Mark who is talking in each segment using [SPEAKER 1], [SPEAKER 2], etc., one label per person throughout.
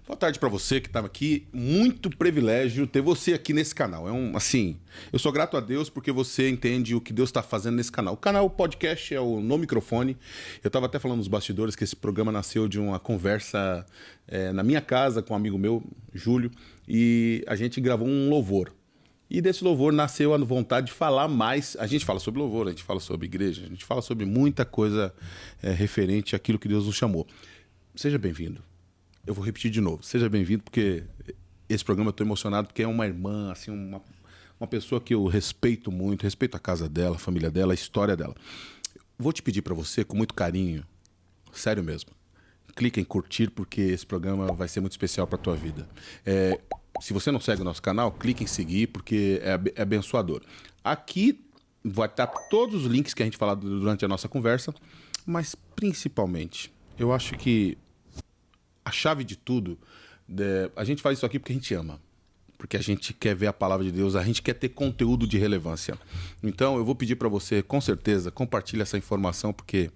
[SPEAKER 1] Boa tarde para você que estava aqui. Muito privilégio ter você aqui nesse canal. Eu sou grato a Deus porque você entende o que Deus está fazendo nesse canal. O canal podcast é o No Microfone. Eu estava até falando nos bastidores que esse programa nasceu de uma conversa na minha casa com um amigo meu, Júlio, e a gente gravou um louvor. E desse louvor nasceu a vontade de falar mais. A gente fala sobre louvor, a gente fala sobre igreja, a gente fala sobre muita coisa referente àquilo que Deus nos chamou. Seja bem-vindo. Eu vou repetir de novo. Seja bem-vindo, porque esse programa eu estou emocionado, porque é uma irmã, assim, uma pessoa que eu respeito muito, respeito a casa dela, a família dela, a história dela. Vou te pedir para você, com muito carinho, sério mesmo, clica em curtir, porque esse programa vai ser muito especial para a tua vida. Se você não segue o nosso canal, clique em seguir, porque é abençoador. Aqui vai estar todos os links que a gente falar durante a nossa conversa, mas principalmente, eu acho que a chave de tudo, a gente faz isso aqui porque a gente ama. Porque a gente quer ver a palavra de Deus, a gente quer ter conteúdo de relevância. Então eu vou pedir para você, com certeza, compartilhe essa informação, porque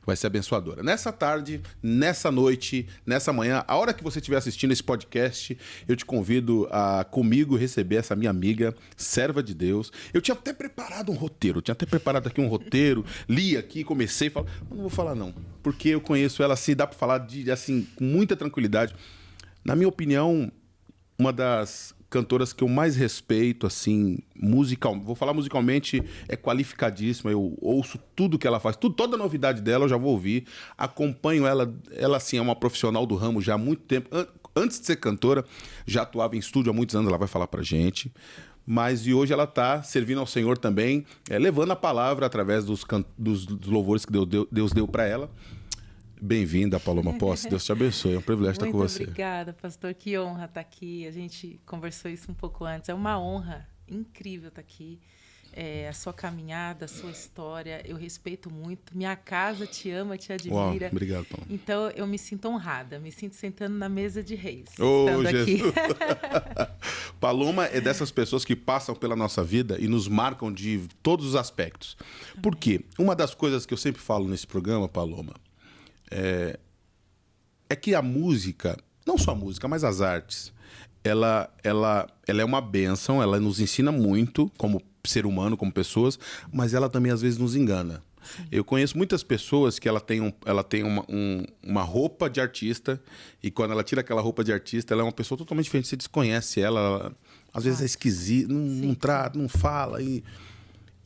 [SPEAKER 1] vai ser abençoadora. Nessa tarde, nessa noite, nessa manhã, a hora que você estiver assistindo esse podcast, eu te convido a comigo receber essa minha amiga, serva de Deus. Eu tinha até preparado um roteiro, li aqui, comecei a falar, mas não vou falar não, porque eu conheço ela assim, dá para falar assim, com muita tranquilidade. Na minha opinião, uma das cantoras que eu mais respeito, assim, vou falar musicalmente, é qualificadíssima, eu ouço tudo que ela faz, toda novidade dela eu já vou ouvir, acompanho ela assim, é uma profissional do ramo já há muito tempo, antes de ser cantora, já atuava em estúdio há muitos anos, ela vai falar pra gente, mas e hoje ela tá servindo ao Senhor também, levando a palavra através dos louvores que Deus deu pra ela. Bem-vinda, Paloma Posse. Deus te abençoe. É um privilégio estar com você.
[SPEAKER 2] Muito obrigada, pastor. Que honra estar aqui. A gente conversou isso um pouco antes. É uma honra incrível estar aqui. A sua caminhada, a sua história, eu respeito muito. Minha casa te ama, te admira.
[SPEAKER 1] Uau, obrigado, Paloma.
[SPEAKER 2] Então, eu me sinto honrada. Me sinto sentando na mesa de reis.
[SPEAKER 1] Oh,
[SPEAKER 2] estando
[SPEAKER 1] Jesus.
[SPEAKER 2] aqui.
[SPEAKER 1] Paloma é dessas pessoas que passam pela nossa vida e nos marcam de todos os aspectos. Por quê? Uma das coisas que eu sempre falo nesse programa, Paloma, é que a música, não só a música, mas as artes, ela é uma bênção, ela nos ensina muito como ser humano, como pessoas, mas ela também às vezes nos engana. Sim. Eu conheço muitas pessoas que ela tem uma roupa de artista, e quando ela tira aquela roupa de artista, ela é uma pessoa totalmente diferente, você desconhece ela às vezes é esquisita, não trata, não fala,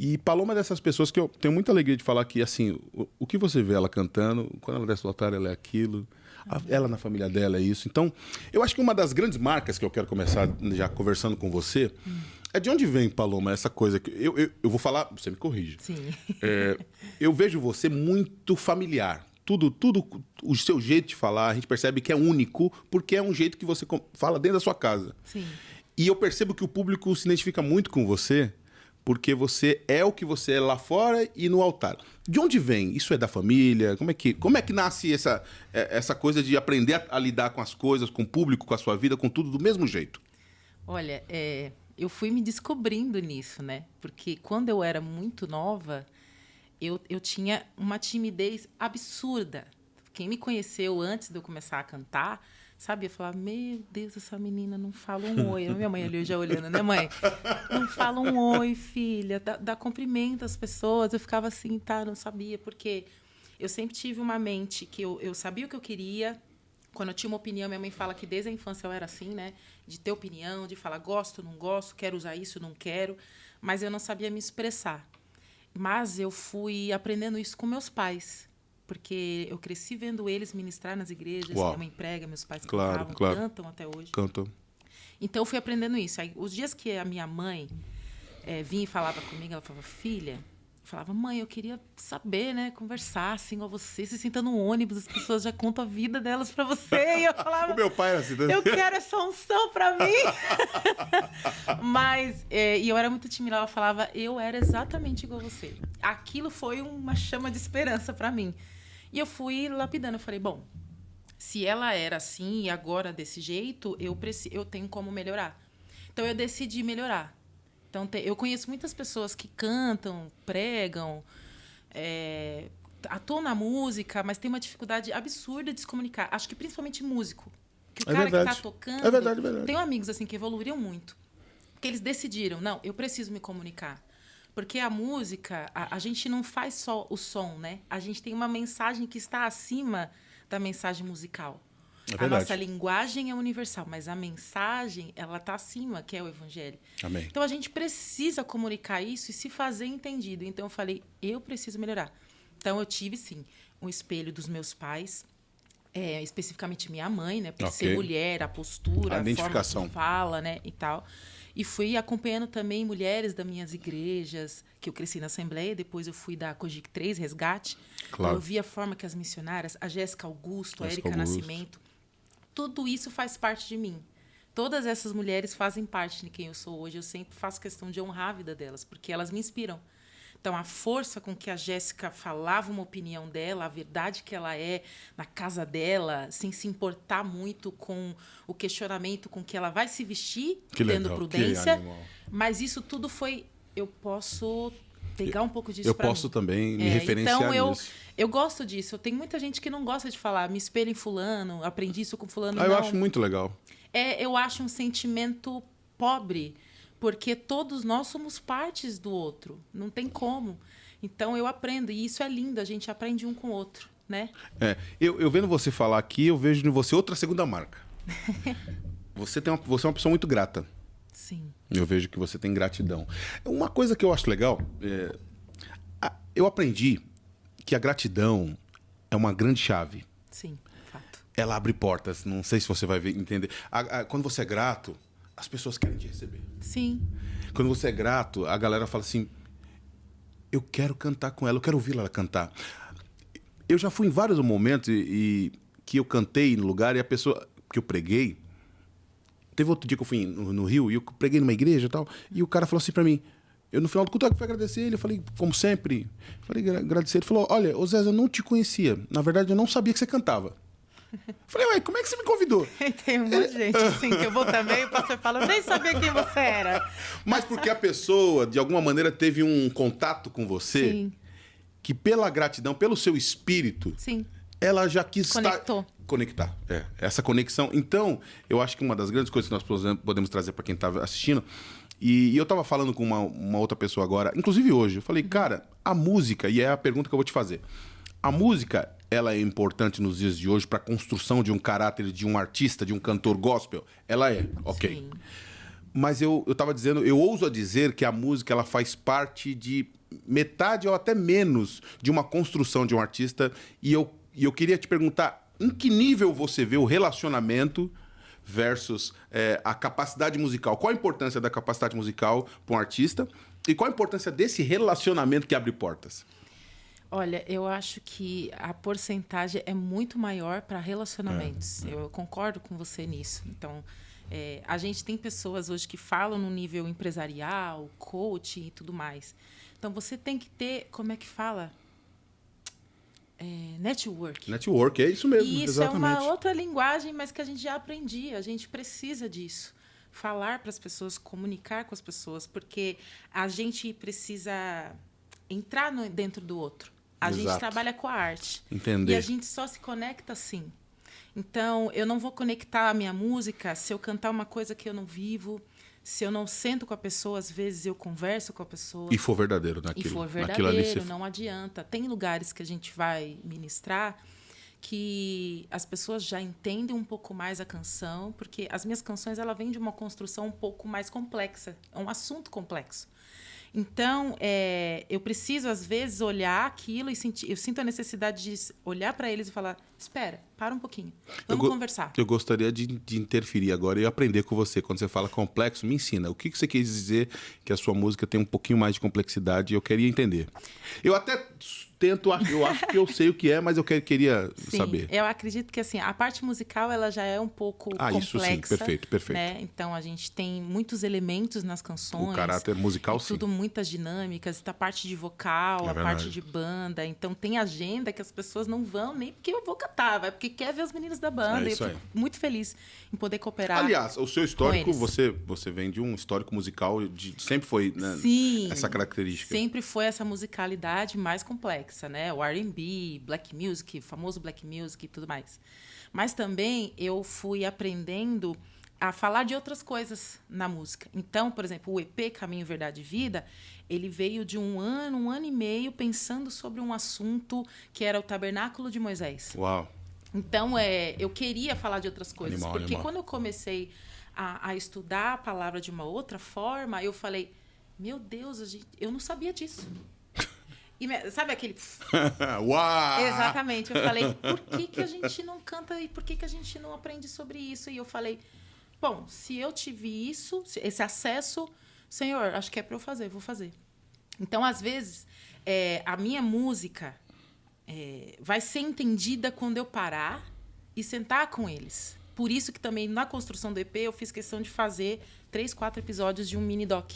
[SPEAKER 1] E Paloma é dessas pessoas que eu tenho muita alegria de falar que, assim, o que você vê ela cantando, quando ela desce o altar, ela é aquilo, ela na família dela é isso. Então, eu acho que uma das grandes marcas que eu quero começar já conversando com você é de onde vem, Paloma, essa coisa que eu vou falar, você me corrige.
[SPEAKER 2] Sim.
[SPEAKER 1] Eu vejo você muito familiar. Tudo, o seu jeito de falar, a gente percebe que é único, porque é um jeito que você fala dentro da sua casa.
[SPEAKER 2] Sim.
[SPEAKER 1] E eu percebo que o público se identifica muito com você, porque você é o que você é lá fora e no altar. De onde vem? Isso é da família? Como é que nasce essa coisa de aprender a lidar com as coisas, com o público, com a sua vida, com tudo do mesmo jeito?
[SPEAKER 2] Olha, eu fui me descobrindo nisso, né? Porque quando eu era muito nova, eu tinha uma timidez absurda. Quem me conheceu antes de eu começar a cantar, sabe? Eu falava, meu Deus, essa menina não fala um oi. Minha mãe ali já olhando, né, mãe? Não fala um oi, filha. Dá cumprimento às pessoas. Eu ficava assim, não sabia. Porque eu sempre tive uma mente que eu sabia o que eu queria. Quando eu tinha uma opinião, minha mãe fala que desde a infância eu era assim, né? De ter opinião, de falar gosto, não gosto, quero usar isso, não quero. Mas eu não sabia me expressar. Mas eu fui aprendendo isso com meus pais. Porque eu cresci vendo eles ministrar nas igrejas.
[SPEAKER 1] Uau.
[SPEAKER 2] Minha mãe prega, meus pais
[SPEAKER 1] claro.
[SPEAKER 2] cantam até hoje.
[SPEAKER 1] Cantam.
[SPEAKER 2] Então, eu fui aprendendo isso. Aí, os dias que a minha mãe vinha e falava comigo, ela falava, filha... Eu falava, mãe, eu queria saber, né? Conversar assim com você. Você senta no ônibus, as pessoas já contam a vida delas pra você. E eu falava...
[SPEAKER 1] O meu pai era assim também.
[SPEAKER 2] Eu quero essa unção pra mim. Mas... e eu era muito tímida. Ela falava, eu era exatamente igual a você. Aquilo foi uma chama de esperança pra mim. E eu fui lapidando. Eu falei, bom, se ela era assim e agora desse jeito, eu tenho como melhorar. Então, eu decidi melhorar. Então, eu conheço muitas pessoas que cantam, pregam, atuam na música, mas tem uma dificuldade absurda de se comunicar. Acho que principalmente músico. Porque o
[SPEAKER 1] É
[SPEAKER 2] cara que
[SPEAKER 1] verdade.
[SPEAKER 2] tá tocando...
[SPEAKER 1] É verdade, é verdade.
[SPEAKER 2] Tenho amigos assim que evoluíram muito. Porque eles decidiram, não, eu preciso me comunicar. Porque a música, a gente não faz só o som, né? A gente tem uma mensagem que está acima da mensagem musical.
[SPEAKER 1] É
[SPEAKER 2] A
[SPEAKER 1] verdade.
[SPEAKER 2] nossa linguagem é universal, mas a mensagem, ela está acima, que é o evangelho.
[SPEAKER 1] Amém.
[SPEAKER 2] Então, a gente precisa comunicar isso e se fazer entendido. Então, eu falei, eu preciso melhorar. Então, eu tive, sim, um espelho dos meus pais, especificamente minha mãe, né? Por
[SPEAKER 1] Ok.
[SPEAKER 2] ser mulher, a postura,
[SPEAKER 1] A
[SPEAKER 2] a
[SPEAKER 1] identificação.
[SPEAKER 2] forma que fala, né? E tal. E fui acompanhando também mulheres das minhas igrejas, que eu cresci na Assembleia, depois eu fui da Cogic 3, Resgate.
[SPEAKER 1] Claro.
[SPEAKER 2] Então, eu vi a forma que as missionárias, a Jéssica Augusto, a
[SPEAKER 1] Jéssica
[SPEAKER 2] Érica
[SPEAKER 1] Augusto.
[SPEAKER 2] Nascimento, tudo isso faz parte de mim. Todas essas mulheres fazem parte de quem eu sou hoje. Eu sempre faço questão de honrar a vida delas, porque elas me inspiram. Então, a força com que a Jéssica falava uma opinião dela, a verdade que ela é na casa dela, sem se importar muito com o questionamento com que ela vai se vestir,
[SPEAKER 1] Que
[SPEAKER 2] tendo
[SPEAKER 1] legal,
[SPEAKER 2] prudência.
[SPEAKER 1] que animal.
[SPEAKER 2] Mas isso tudo foi... Eu posso pegar um pouco disso
[SPEAKER 1] Eu
[SPEAKER 2] pra mim.
[SPEAKER 1] posso também me referenciar
[SPEAKER 2] então
[SPEAKER 1] nisso.
[SPEAKER 2] eu gosto disso. Tem muita gente que não gosta de falar, me espelho em fulano, aprendi isso com fulano.
[SPEAKER 1] Eu
[SPEAKER 2] não.
[SPEAKER 1] acho muito legal.
[SPEAKER 2] Eu acho um sentimento pobre, porque todos nós somos partes do outro. Não tem como. Então, eu aprendo. E isso é lindo. A gente aprende um com o outro, né?
[SPEAKER 1] Eu vendo você falar aqui, eu vejo em você outra segunda marca. Você é uma pessoa muito grata.
[SPEAKER 2] Sim.
[SPEAKER 1] Eu vejo que você tem gratidão. Uma coisa que eu acho legal, eu aprendi que a gratidão é uma grande chave.
[SPEAKER 2] Sim, fato.
[SPEAKER 1] Ela abre portas. Não sei se você vai entender. Quando você é grato, as pessoas querem te receber.
[SPEAKER 2] Sim.
[SPEAKER 1] Quando você é grato, a galera fala assim: eu quero cantar com ela, eu quero ouvi-la cantar. Eu já fui em vários momentos que eu cantei no lugar e a pessoa que eu preguei. Teve outro dia que eu fui no Rio e eu preguei numa igreja e tal. E o cara falou assim pra mim. Eu, no final do culto, eu fui agradecer ele. Eu falei, como sempre, agradecer. Ele falou: olha, ô Zé, eu não te conhecia. Na verdade, eu não sabia que você cantava. Eu falei, ué, como é que você me convidou?
[SPEAKER 2] Tem um monte de gente assim que eu vou também e o pastor fala, eu nem sabia quem você era.
[SPEAKER 1] Mas porque a pessoa, de alguma maneira, teve um contato com você.
[SPEAKER 2] Sim.
[SPEAKER 1] Que pela gratidão, pelo seu espírito,
[SPEAKER 2] Sim.
[SPEAKER 1] ela já quis
[SPEAKER 2] Conectar.
[SPEAKER 1] Essa conexão. Então, eu acho que uma das grandes coisas que nós podemos trazer para quem está assistindo, e eu estava falando com uma outra pessoa agora, inclusive hoje, eu falei, cara, a música, e é a pergunta que eu vou te fazer, a música, ela é importante nos dias de hoje para a construção de um caráter de um artista, de um cantor gospel? Ela é, ok.
[SPEAKER 2] Sim.
[SPEAKER 1] Mas eu estava dizendo, eu ouso dizer que a música ela faz parte de metade ou até menos de uma construção de um artista. E eu queria te perguntar, em que nível você vê o relacionamento versus a capacidade musical? Qual a importância da capacidade musical para um artista? E qual a importância desse relacionamento que abre portas?
[SPEAKER 2] Olha, eu acho que a porcentagem é muito maior para relacionamentos. Eu concordo com você nisso. Então, a gente tem pessoas hoje que falam no nível empresarial, coaching e tudo mais. Então, você tem que ter, como é que fala? Network.
[SPEAKER 1] Network, é isso mesmo,
[SPEAKER 2] E isso
[SPEAKER 1] exatamente.
[SPEAKER 2] é uma outra linguagem, mas que a gente já aprendia. A gente precisa disso. Falar para as pessoas, comunicar com as pessoas, porque a gente precisa entrar dentro do outro. A gente trabalha com a arte.
[SPEAKER 1] Entender.
[SPEAKER 2] E a gente só se conecta assim. Então, eu não vou conectar a minha música se eu cantar uma coisa que eu não vivo, se eu não sento com a pessoa, às vezes eu converso com a pessoa.
[SPEAKER 1] E for verdadeiro naquilo.
[SPEAKER 2] E for
[SPEAKER 1] naquilo ali
[SPEAKER 2] verdadeiro, não adianta. Tem lugares que a gente vai ministrar que as pessoas já entendem um pouco mais a canção, porque as minhas canções ela vêm de uma construção um pouco mais complexa, é um assunto complexo. Então, eu preciso, às vezes, olhar aquilo e sentir... Eu sinto a necessidade de olhar para eles e falar, espera, para um pouquinho, vamos conversar.
[SPEAKER 1] Eu gostaria de interferir agora e aprender com você. Quando você fala complexo, me ensina. O que você quis dizer que a sua música tem um pouquinho mais de complexidade? Eu queria entender. Eu até tento... Eu acho que eu sei o que é, mas eu queria saber.
[SPEAKER 2] Eu acredito que assim, a parte musical ela já é um pouco complexa.
[SPEAKER 1] Isso sim, perfeito.
[SPEAKER 2] Né? Então, a gente tem muitos elementos nas canções.
[SPEAKER 1] O caráter musical, sim.
[SPEAKER 2] Tudo muitas dinâmicas, a parte de vocal, a parte de banda. Então, tem agenda que as pessoas não vão nem porque eu vou cantar, vai porque quer ver os meninos da banda.
[SPEAKER 1] É isso
[SPEAKER 2] eu fico muito feliz em poder cooperar.
[SPEAKER 1] Aliás, o seu histórico, você vem de um histórico musical, sempre foi, né,
[SPEAKER 2] sim,
[SPEAKER 1] essa característica.
[SPEAKER 2] Sempre foi essa musicalidade mais complexa, né? O R&B, black music, famoso black music e tudo mais. Mas também eu fui aprendendo a falar de outras coisas na música. Então, por exemplo, o EP Caminho, Verdade e Vida, ele veio de um ano e meio, pensando sobre um assunto que era o Tabernáculo de Moisés.
[SPEAKER 1] Uau.
[SPEAKER 2] Então, eu queria falar de outras coisas. Porque quando eu comecei a estudar a palavra de uma outra forma, eu falei, meu Deus, eu não sabia disso. E sabe aquele...
[SPEAKER 1] Uau!
[SPEAKER 2] Exatamente. Eu falei, por que a gente não canta e por que a gente não aprende sobre isso? E eu falei, bom, se eu tive isso, esse acesso, Senhor, acho que é para eu fazer, vou fazer. Então, às vezes, a minha música vai ser entendida quando eu parar e sentar com eles. Por isso que também, na construção do EP, eu fiz questão de fazer 3, 4 episódios de um mini-doc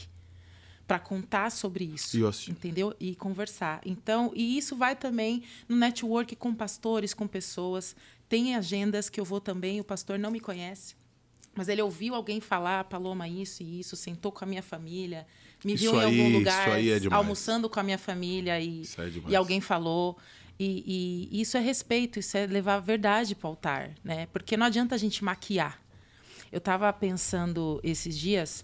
[SPEAKER 2] para contar sobre isso, entendeu? E conversar. Então, e isso vai também no network com pastores, com pessoas. Tem agendas que eu vou também, o pastor não me conhece, mas ele ouviu alguém falar, Paloma, isso e isso, sentou com a minha família, me viu em algum lugar almoçando com a minha família e alguém falou. E isso é respeito, isso é levar a verdade para o altar, né? Porque não adianta a gente maquiar. Eu estava pensando esses dias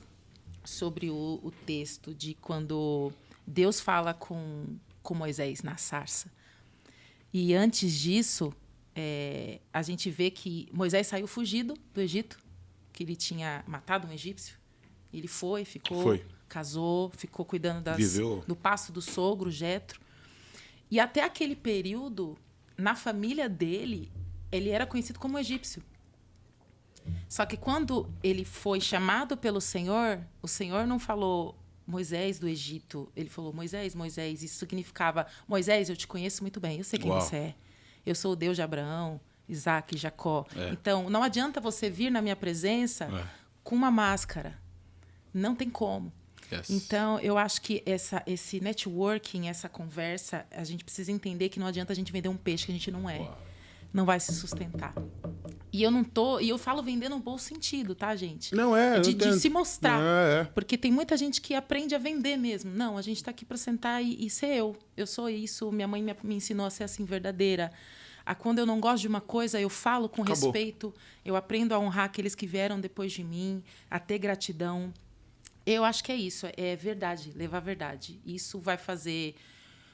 [SPEAKER 2] sobre o texto de quando Deus fala com Moisés na sarça. E antes disso, a gente vê que Moisés saiu fugido do Egito, que ele tinha matado um egípcio. Ele ficou, casou, ficou cuidando do pasto do sogro, Jetro. E até aquele período, na família dele, ele era conhecido como egípcio. Só que quando ele foi chamado pelo Senhor, o Senhor não falou Moisés do Egito. Ele falou Moisés, Moisés. Isso significava, Moisés, eu te conheço muito bem, eu sei quem você é. Eu sou o Deus de Abraão, Isaac e Jacó. Então, não adianta você vir na minha presença com uma máscara. Não tem como. Yes. Então, eu acho que esse networking, essa conversa, a gente precisa entender que não adianta a gente vender um peixe que a gente não é. Uau. Não vai se sustentar. E eu falo vender no bom sentido, tá, gente?
[SPEAKER 1] Não
[SPEAKER 2] de se mostrar. Não, Porque tem muita gente que aprende a vender mesmo. Não, a gente está aqui para sentar e ser eu. Eu sou isso, minha mãe me ensinou a ser assim, verdadeira. Quando eu não gosto de uma coisa, eu falo com respeito. Eu aprendo a honrar aqueles que vieram depois de mim, a ter gratidão. Eu acho que é isso, é verdade, levar a verdade. Isso vai fazer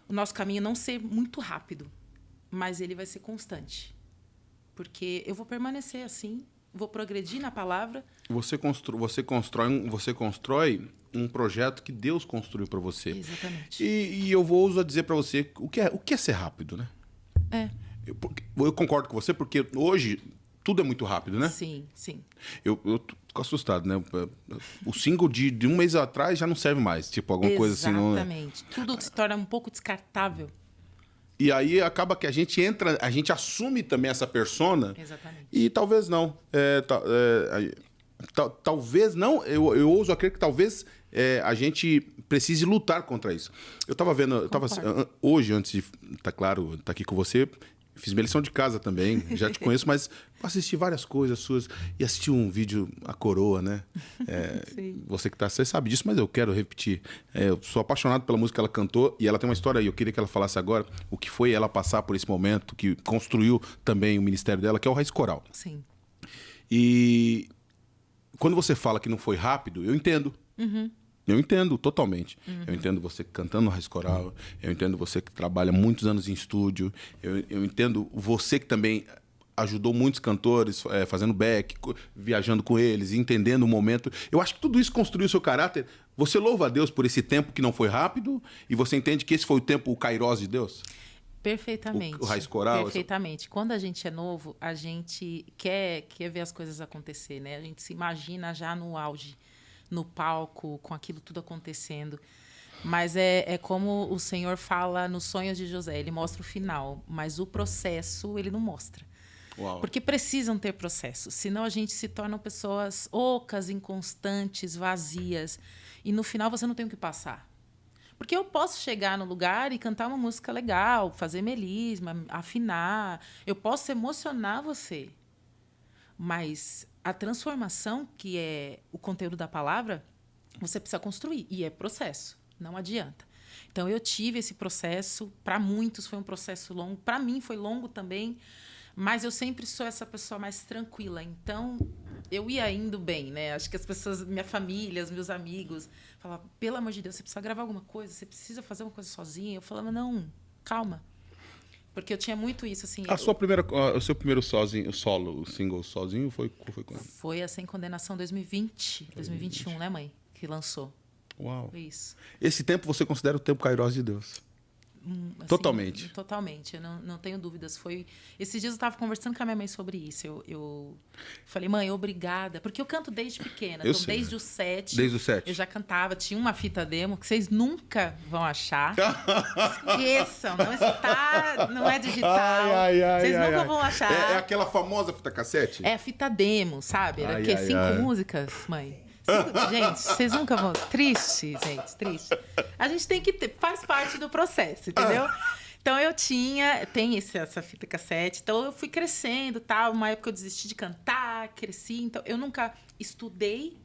[SPEAKER 2] o nosso caminho não ser muito rápido, mas ele vai ser constante. Porque eu vou permanecer assim, vou progredir na palavra.
[SPEAKER 1] Você constrói um projeto que Deus construiu para você.
[SPEAKER 2] Exatamente.
[SPEAKER 1] E eu vou usar dizer para você o que é ser rápido, né? Eu concordo com você, porque hoje tudo é muito rápido, né?
[SPEAKER 2] Sim, sim.
[SPEAKER 1] Eu fico assustado, né? O single de um mês atrás já não serve mais. Tipo, alguma coisa assim.
[SPEAKER 2] Exatamente. Tudo se torna um pouco descartável.
[SPEAKER 1] E aí acaba que a gente assume também essa persona.
[SPEAKER 2] Exatamente.
[SPEAKER 1] E talvez não. Talvez não, eu ouso a crer que talvez a gente precise lutar contra isso. Eu estava vendo, hoje, antes de estar aqui com você, fiz minha lição de casa também, já te conheço, mas assisti várias coisas suas e assisti um vídeo, A Coroa, né? Você que você sabe disso, mas eu quero repetir. Eu sou apaixonado pela música que ela cantou e ela tem uma história aí, eu queria que ela falasse agora o que foi ela passar por esse momento, que construiu também o ministério dela, que é o Raiz Coral.
[SPEAKER 2] Sim.
[SPEAKER 1] E quando você fala que não foi rápido, eu entendo.
[SPEAKER 2] Uhum.
[SPEAKER 1] Eu entendo totalmente. Uhum. Eu entendo você cantando no Raiz Coral, eu entendo você que trabalha muitos anos em estúdio, eu entendo você que também ajudou muitos cantores fazendo back, viajando com eles, entendendo o momento. Eu acho que tudo isso construiu o seu caráter. Você louva a Deus por esse tempo que não foi rápido e você entende que esse foi o tempo, o Kairos de Deus?
[SPEAKER 2] Perfeitamente.
[SPEAKER 1] O Raiz Coral?
[SPEAKER 2] Perfeitamente. Quando a gente é novo, a gente quer ver as coisas acontecer, né? A gente se imagina já no auge, no palco, com aquilo tudo acontecendo. Mas é como o Senhor fala nos sonhos de José. Ele mostra o final, mas o processo ele não mostra.
[SPEAKER 1] Uau.
[SPEAKER 2] Porque precisam ter processo. Senão a gente se torna pessoas ocas, inconstantes, vazias. E no final você não tem o que passar. Porque eu posso chegar no lugar e cantar uma música legal, fazer melisma, afinar. Eu posso emocionar você. Mas a transformação, que é o conteúdo da palavra, você precisa construir. E é processo. Não adianta. Então, eu tive esse processo. Para muitos foi um processo longo. Para mim foi longo também. Mas eu sempre sou essa pessoa mais tranquila. Então, eu ia indo bem, né? Acho que as pessoas, minha família, os meus amigos, falavam, pelo amor de Deus, você precisa gravar alguma coisa? Você precisa fazer uma coisa sozinha? Eu falava, não, calma. Porque eu tinha muito isso, assim...
[SPEAKER 1] O seu primeiro solo, o single sozinho, foi quando?
[SPEAKER 2] Foi a Sem Condenação 2021, né, mãe? Que lançou.
[SPEAKER 1] Uau.
[SPEAKER 2] Foi isso.
[SPEAKER 1] Esse tempo você considera o tempo Kairos de Deus?
[SPEAKER 2] Assim,
[SPEAKER 1] Totalmente.
[SPEAKER 2] Totalmente, eu não tenho dúvidas. Esses dias eu estava conversando com a minha mãe sobre isso. Eu falei, mãe, obrigada. Porque eu canto desde pequena. Então, desde o 7.
[SPEAKER 1] Desde o 7.
[SPEAKER 2] Eu já cantava. Tinha uma fita demo que vocês nunca vão achar. Esqueçam. Não é digital. Vocês nunca vão achar.
[SPEAKER 1] É aquela famosa fita cassete?
[SPEAKER 2] É a fita demo, sabe? Era que 5 músicas, mãe. Gente, vocês nunca vão... Triste, gente, triste. A gente tem que ter... Faz parte do processo, entendeu? Então, tem essa fita cassete. Então, eu fui crescendo, tal. Uma época eu desisti de cantar, cresci. Então, eu nunca estudei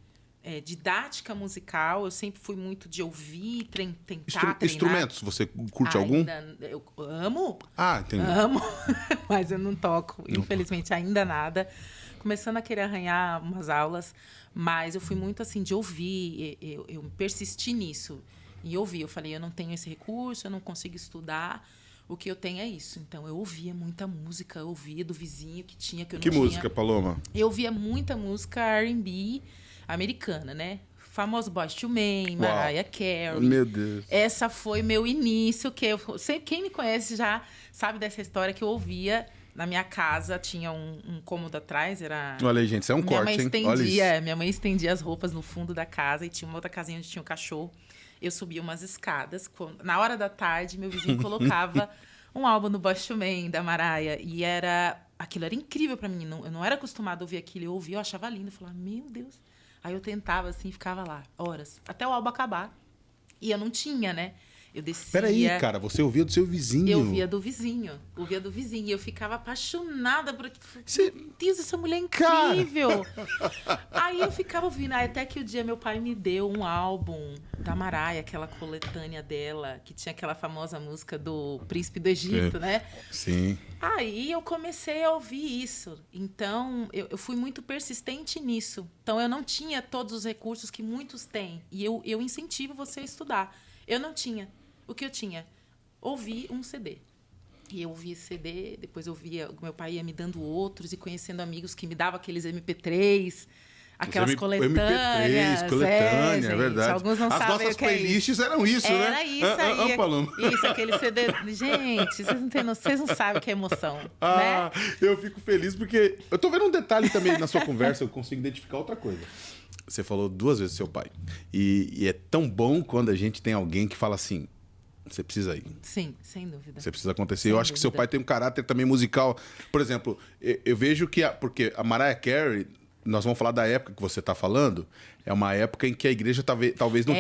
[SPEAKER 2] didática musical. Eu sempre fui muito de ouvir, tentar treinar.
[SPEAKER 1] Instrumentos, você curte algum?
[SPEAKER 2] Eu amo.
[SPEAKER 1] Entendi.
[SPEAKER 2] Amo, mas eu não toco. Infelizmente, ainda nada. Começando a querer arranhar umas aulas, mas eu fui muito assim de ouvir, eu persisti nisso. E ouvi, eu falei, eu não tenho esse recurso, eu não consigo estudar, o que eu tenho é isso. Então, eu ouvia muita música, eu ouvia do vizinho que tinha, que eu não tinha.
[SPEAKER 1] Que música, Paloma?
[SPEAKER 2] Eu ouvia muita música R&B americana, né? Famoso Boyz II Men, Mariah Carey.
[SPEAKER 1] Meu Deus.
[SPEAKER 2] Essa foi meu início, quem me conhece já sabe dessa história que eu ouvia. Na minha casa tinha um cômodo atrás, era...
[SPEAKER 1] Olha aí, gente, isso é um corte, hein? Olha isso.
[SPEAKER 2] Minha mãe estendia as roupas no fundo da casa e tinha uma outra casinha onde tinha um cachorro. Eu subia umas escadas. Na hora da tarde, meu vizinho colocava um álbum do Boyz II Men, da Mariah. E aquilo era incrível pra mim. Eu não era acostumada a ouvir aquilo. Eu ouvia, eu achava lindo. Eu falava, meu Deus. Aí eu tentava, assim, ficava lá, horas. Até o álbum acabar. E eu não tinha, né? Eu descia...
[SPEAKER 1] Peraí, cara, você ouvia do seu vizinho?
[SPEAKER 2] Eu ouvia do vizinho. E eu ficava apaixonada por... Meu Deus, essa mulher é incrível! Aí eu ficava ouvindo. Até que o dia meu pai me deu um álbum da Mariah, aquela coletânea dela, que tinha aquela famosa música do Príncipe do Egito, né?
[SPEAKER 1] Sim.
[SPEAKER 2] Aí eu comecei a ouvir isso. Então, eu fui muito persistente nisso. Então, eu não tinha todos os recursos que muitos têm. E eu incentivo você a estudar. Eu não tinha. O que eu tinha? Ouvi um CD. E eu ouvia esse CD, depois eu via... Meu pai ia me dando outros e conhecendo amigos que me davam aqueles MP3, aquelas coletâneas.
[SPEAKER 1] MP3, coletânea,
[SPEAKER 2] gente,
[SPEAKER 1] verdade.
[SPEAKER 2] Alguns não sabem
[SPEAKER 1] As nossas
[SPEAKER 2] o que é
[SPEAKER 1] playlists
[SPEAKER 2] isso.
[SPEAKER 1] eram isso, né?
[SPEAKER 2] Era isso aí. Isso, aquele CD... Gente, vocês não sabem o que é emoção, né?
[SPEAKER 1] Eu fico feliz porque... Eu tô vendo um detalhe também na sua conversa, eu consigo identificar outra coisa. Você falou 2 vezes seu pai. E é tão bom quando a gente tem alguém que fala assim... Você precisa ir.
[SPEAKER 2] Sim, sem dúvida.
[SPEAKER 1] Você precisa acontecer. Eu acho que seu pai tem um caráter também musical. Por exemplo, eu vejo que... Porque a Mariah Carey, nós vamos falar da época que você está falando, é uma época em que a igreja talvez não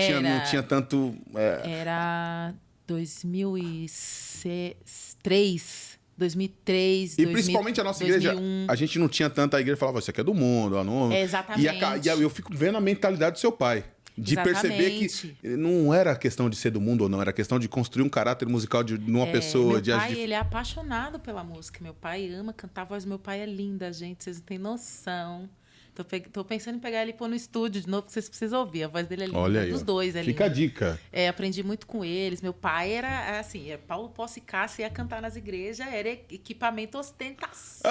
[SPEAKER 1] tinha tanto...
[SPEAKER 2] Era 2003... 2003,
[SPEAKER 1] E principalmente a nossa 2001. Igreja, a gente não tinha tanta igreja que falava, isso aqui é do mundo, não...
[SPEAKER 2] Exatamente.
[SPEAKER 1] E eu fico vendo a mentalidade do seu pai. De perceber que não era questão de ser do mundo ou não, era questão de construir um caráter musical de uma pessoa.
[SPEAKER 2] Meu pai, ele é apaixonado pela música. Meu pai ama cantar, a voz do meu pai é linda, gente. Vocês não têm noção. Tô pensando em pegar ele e pôr no estúdio de novo, porque vocês precisam ouvir. A voz dele é linda.
[SPEAKER 1] Olha aí,
[SPEAKER 2] dos dois é linda.
[SPEAKER 1] Fica a dica.
[SPEAKER 2] Aprendi muito com eles. Meu pai era assim, Paulo Posse Cássio ia cantar nas igrejas, era equipamento ostentação.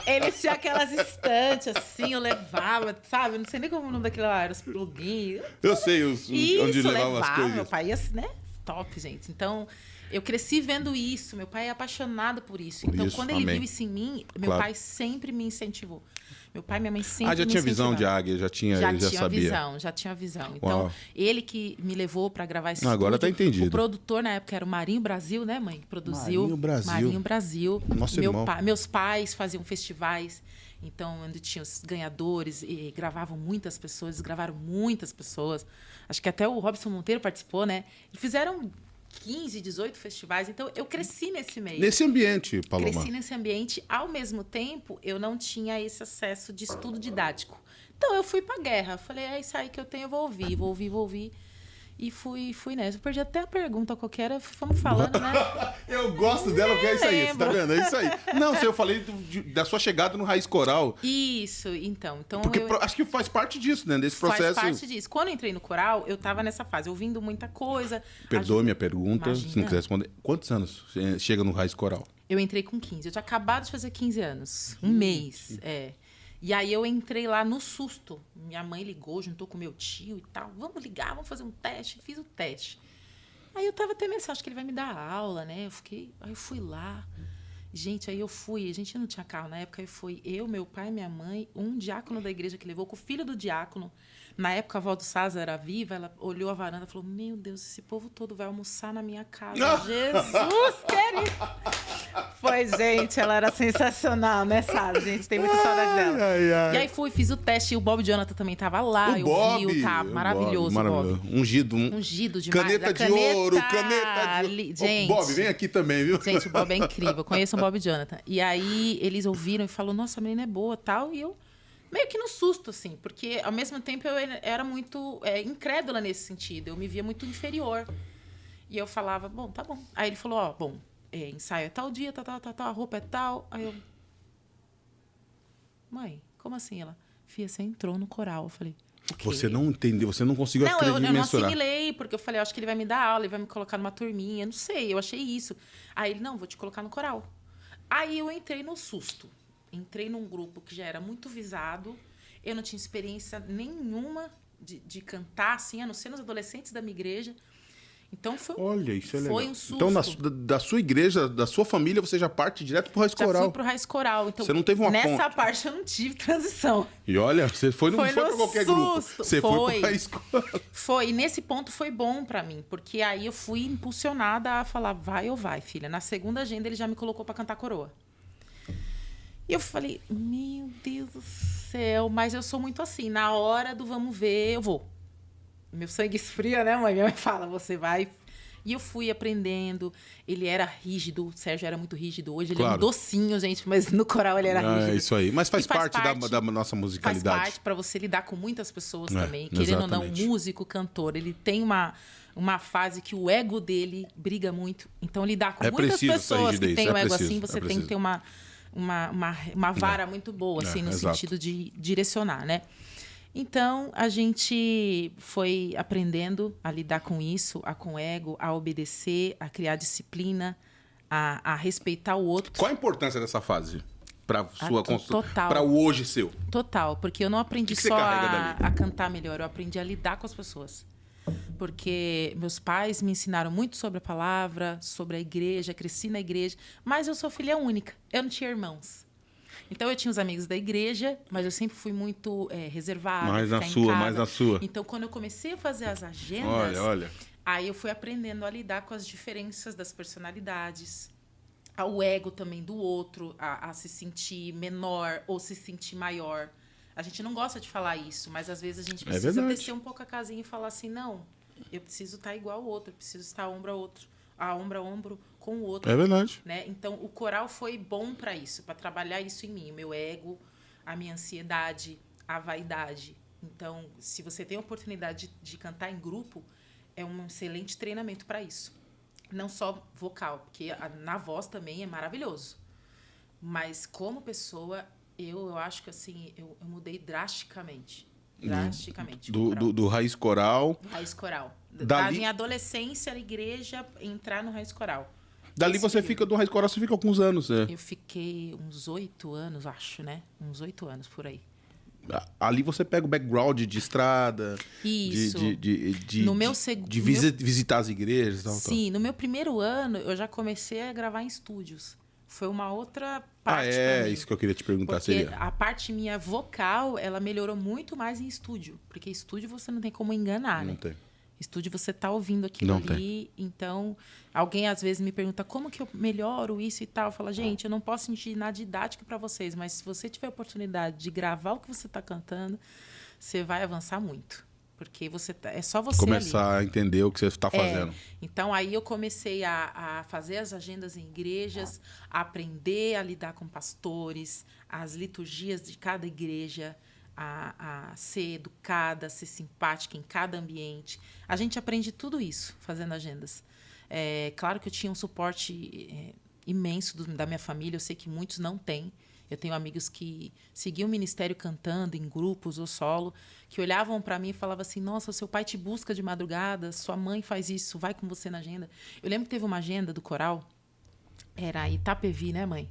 [SPEAKER 2] Eles tinham aquelas estantes assim, eu levava, sabe? Eu não sei nem como o nome daquilo lá era, os plugins.
[SPEAKER 1] Eu sei onde levava as coisas.
[SPEAKER 2] Meu pai ia, né? Top, gente. Então... Eu cresci vendo isso, meu pai é apaixonado por isso. Então, quando ele viu isso em mim, meu pai sempre me incentivou. Meu pai e minha mãe sempre me incentivaram.
[SPEAKER 1] Já tinha visão de águia, já sabia.
[SPEAKER 2] Já tinha visão. Então, ele que me levou para gravar esse estúdio.
[SPEAKER 1] Agora tá entendido.
[SPEAKER 2] O produtor na época era o Marinho Brasil, né, mãe? Que produziu.
[SPEAKER 1] Marinho
[SPEAKER 2] Brasil.
[SPEAKER 1] Nosso irmão.
[SPEAKER 2] Meus pais faziam festivais. Então, onde tinha os ganhadores e gravavam muitas pessoas, eles gravaram muitas pessoas. Acho que até o Robson Monteiro participou, né? E fizeram 15, 18 festivais. Então, eu cresci nesse meio.
[SPEAKER 1] Nesse ambiente, Paloma.
[SPEAKER 2] Cresci nesse ambiente. Ao mesmo tempo, eu não tinha esse acesso de estudo didático. Então, eu fui pra guerra. Falei, é isso aí que eu tenho, eu vou ouvir. E fui nessa. Eu perdi até a pergunta qualquer, fomos falando, né?
[SPEAKER 1] Eu gosto dela, porque é isso aí, você tá vendo? É isso aí. Não, eu falei da sua chegada no Raiz Coral.
[SPEAKER 2] Isso, então.
[SPEAKER 1] Porque acho que faz parte disso, né? Desse processo.
[SPEAKER 2] Faz parte disso. Quando eu entrei no coral, eu tava nessa fase, ouvindo muita coisa.
[SPEAKER 1] Perdoe minha pergunta,
[SPEAKER 2] Imagina.
[SPEAKER 1] se não quiser responder. Quantos anos você chega no Raiz Coral?
[SPEAKER 2] Eu entrei com 15. Eu tinha acabado de fazer 15 anos. Um mês, E aí eu entrei lá no susto. Minha mãe ligou, juntou com meu tio e tal. Vamos ligar, vamos fazer um teste. Fiz o teste. Aí eu tava até pensando, acho que ele vai me dar aula, né? Aí eu fui lá. Gente, aí eu fui. A gente não tinha carro na época. Aí foi eu, meu pai, minha mãe, um diácono da igreja que levou com o filho do diácono. Na época, a avó do César era viva. Ela olhou a varanda e falou, meu Deus, esse povo todo vai almoçar na minha casa. Jesus, querido! Foi, gente, ela era sensacional, né, Sara? Gente, tem muita saudade dela. E aí fiz o teste. E o Bob Jonathan também tava lá.
[SPEAKER 1] O
[SPEAKER 2] vi o cabo. Maravilhoso, Bob.
[SPEAKER 1] Ungido.
[SPEAKER 2] Ungido demais.
[SPEAKER 1] Caneta de ouro, caneta de...
[SPEAKER 2] Gente,
[SPEAKER 1] Bob, vem aqui também, viu?
[SPEAKER 2] Gente, o Bob é incrível. Eu conheço o Bob Jonathan. E aí, eles ouviram e falaram, nossa, a menina é boa, tal. E eu, meio que no susto, assim. Porque, ao mesmo tempo, eu era muito incrédula nesse sentido. Eu me via muito inferior. E eu falava, bom, tá bom. Aí ele falou, ó, bom, ensaio é tal dia, tal, a roupa é tal. Aí eu, mãe, como assim? Ela, filha, você entrou no coral. Eu falei, o quê?
[SPEAKER 1] Você não entendeu, você não conseguiu
[SPEAKER 2] eu não
[SPEAKER 1] mensurar.
[SPEAKER 2] assimilei, porque eu falei, acho que ele vai me dar aula, ele vai me colocar numa turminha, não sei, eu achei isso. Aí ele, não, vou te colocar no coral. Aí eu entrei no susto. Entrei num grupo que já era muito visado, eu não tinha experiência nenhuma de cantar, assim, a não ser nos adolescentes da minha igreja. Então
[SPEAKER 1] Olha, isso é legal.
[SPEAKER 2] Foi um susto.
[SPEAKER 1] Então, da sua igreja, da sua família, você já parte direto pro Raiz Coral.
[SPEAKER 2] Já fui pro Raiz Coral. Então,
[SPEAKER 1] você não teve uma
[SPEAKER 2] nessa parte eu não tive transição.
[SPEAKER 1] E olha, você não foi pra qualquer grupo. Você foi pro Raiz Coral.
[SPEAKER 2] Foi. E nesse ponto foi bom pra mim, porque aí eu fui impulsionada a falar, vai ou vai, filha. Na segunda agenda ele já me colocou pra cantar coroa. E eu falei, meu Deus do céu, mas eu sou muito assim, na hora do vamos ver, eu vou. Meu sangue esfria, né, mãe? Minha mãe fala, você vai. E eu fui aprendendo. Ele era rígido, o Sérgio era muito rígido. Hoje ele é um docinho, gente, mas no coral ele era rígido.
[SPEAKER 1] É isso aí. Mas faz parte da nossa musicalidade.
[SPEAKER 2] Faz parte para você lidar com muitas pessoas também. Querendo ou não, músico, cantor, ele tem uma fase que o ego dele briga muito. Então, lidar com muitas pessoas que têm o ego assim, você tem que ter uma vara muito boa, assim, no sentido de direcionar, né? Então, a gente foi aprendendo a lidar com isso, com o ego, a obedecer, a criar disciplina, a respeitar o outro.
[SPEAKER 1] Qual a importância dessa fase para
[SPEAKER 2] total,
[SPEAKER 1] para o hoje seu?
[SPEAKER 2] Total, porque eu não aprendi só a cantar melhor, eu aprendi a lidar com as pessoas. Porque meus pais me ensinaram muito sobre a palavra, sobre a igreja, cresci na igreja, mas eu sou filha única, eu não tinha irmãos. Então, eu tinha os amigos da igreja, mas eu sempre fui muito reservada.
[SPEAKER 1] Mais na sua.
[SPEAKER 2] Então, quando eu comecei a fazer as agendas,
[SPEAKER 1] olha.
[SPEAKER 2] Aí eu fui aprendendo a lidar com as diferenças das personalidades, ao ego também do outro, a se sentir menor ou se sentir maior. A gente não gosta de falar isso, mas às vezes a gente precisa descer um pouco a casinha e falar assim, não, eu preciso estar igual ao outro, eu preciso estar ombro a ombro com o outro.
[SPEAKER 1] É verdade.
[SPEAKER 2] Né? Então, o coral foi bom para isso, para trabalhar isso em mim, o meu ego, a minha ansiedade, a vaidade. Então, se você tem a oportunidade de cantar em grupo, é um excelente treinamento para isso. Não só vocal, porque na voz também é maravilhoso. Mas, como pessoa, eu acho que assim, eu mudei drasticamente. Drasticamente.
[SPEAKER 1] Do Raiz Coral.
[SPEAKER 2] Raiz Coral. Da minha adolescência, na igreja, entrar no Raiz Coral.
[SPEAKER 1] Dali você fica do Raiz Coral, você fica alguns anos, né?
[SPEAKER 2] Eu fiquei uns 8 anos, acho, né? Uns 8 anos por aí.
[SPEAKER 1] Ali você pega o background de estrada.
[SPEAKER 2] Isso.
[SPEAKER 1] De visitar as igrejas.
[SPEAKER 2] Sim, no meu primeiro ano eu já comecei a gravar em estúdios. Foi uma outra parte.
[SPEAKER 1] Isso que eu queria te perguntar.
[SPEAKER 2] Porque a parte minha vocal, ela melhorou muito mais em estúdio. Porque estúdio você não tem como enganar, né?
[SPEAKER 1] Não tem.
[SPEAKER 2] Estúdio você tá ouvindo aquilo ali, então alguém às vezes me pergunta como que eu melhoro isso e tal. Eu falo, gente, eu não posso ensinar didática para vocês, mas se você tiver a oportunidade de gravar o que você está cantando, você vai avançar muito, porque é só você
[SPEAKER 1] começar a entender o que você está fazendo.
[SPEAKER 2] Então aí eu comecei a fazer as agendas em igrejas, a aprender a lidar com pastores, as liturgias de cada igreja, a ser educada, a ser simpática em cada ambiente. A gente aprende tudo isso fazendo agendas. Claro que eu tinha um suporte imenso da minha família, eu sei que muitos não têm. Eu tenho amigos que seguiam o ministério cantando em grupos ou solo, que olhavam para mim e falavam assim, nossa, seu pai te busca de madrugada, sua mãe faz isso, vai com você na agenda. Eu lembro que teve uma agenda do coral, era Itapevi, né, mãe?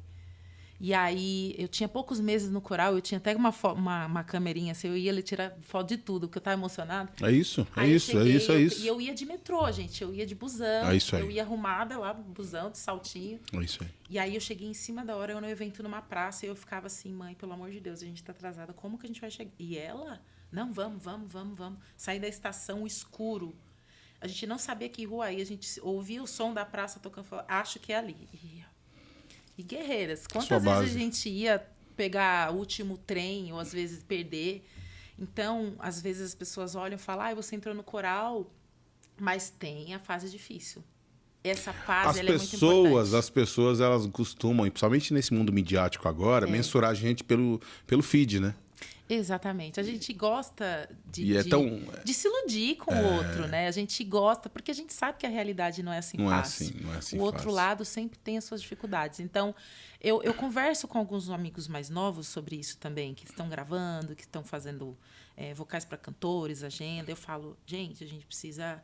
[SPEAKER 2] E aí, eu tinha poucos meses no coral, eu tinha até uma camerinha, assim, eu ia tirar foto de tudo, porque eu estava emocionada.
[SPEAKER 1] É isso.
[SPEAKER 2] E eu ia de metrô, gente, eu ia de busão, eu ia arrumada lá, busão, de saltinho.
[SPEAKER 1] É isso aí.
[SPEAKER 2] E aí, eu cheguei em cima da hora, eu no evento numa praça, e eu ficava assim, mãe, pelo amor de Deus, a gente está atrasada, como que a gente vai chegar? E ela, não, vamos. Saí da estação escuro. A gente não sabia que rua aí, a gente ouvia o som da praça tocando, falou, acho que é ali. E guerreiras, quantas vezes a gente ia pegar o último trem ou às vezes perder? Então, às vezes as pessoas olham e falam, você entrou no coral, mas tem a fase difícil. Essa fase ela é muito importante.
[SPEAKER 1] As pessoas, elas costumam, principalmente nesse mundo midiático agora, mensurar a gente pelo feed, né?
[SPEAKER 2] Exatamente. A gente gosta de se iludir com o outro, né? A gente gosta, porque a gente sabe que a realidade não é assim fácil.
[SPEAKER 1] Não é assim
[SPEAKER 2] o outro lado sempre tem as suas dificuldades. Então, eu converso com alguns amigos mais novos sobre isso também, que estão gravando, que estão fazendo vocais para cantores, agenda. Eu falo, gente, a gente precisa...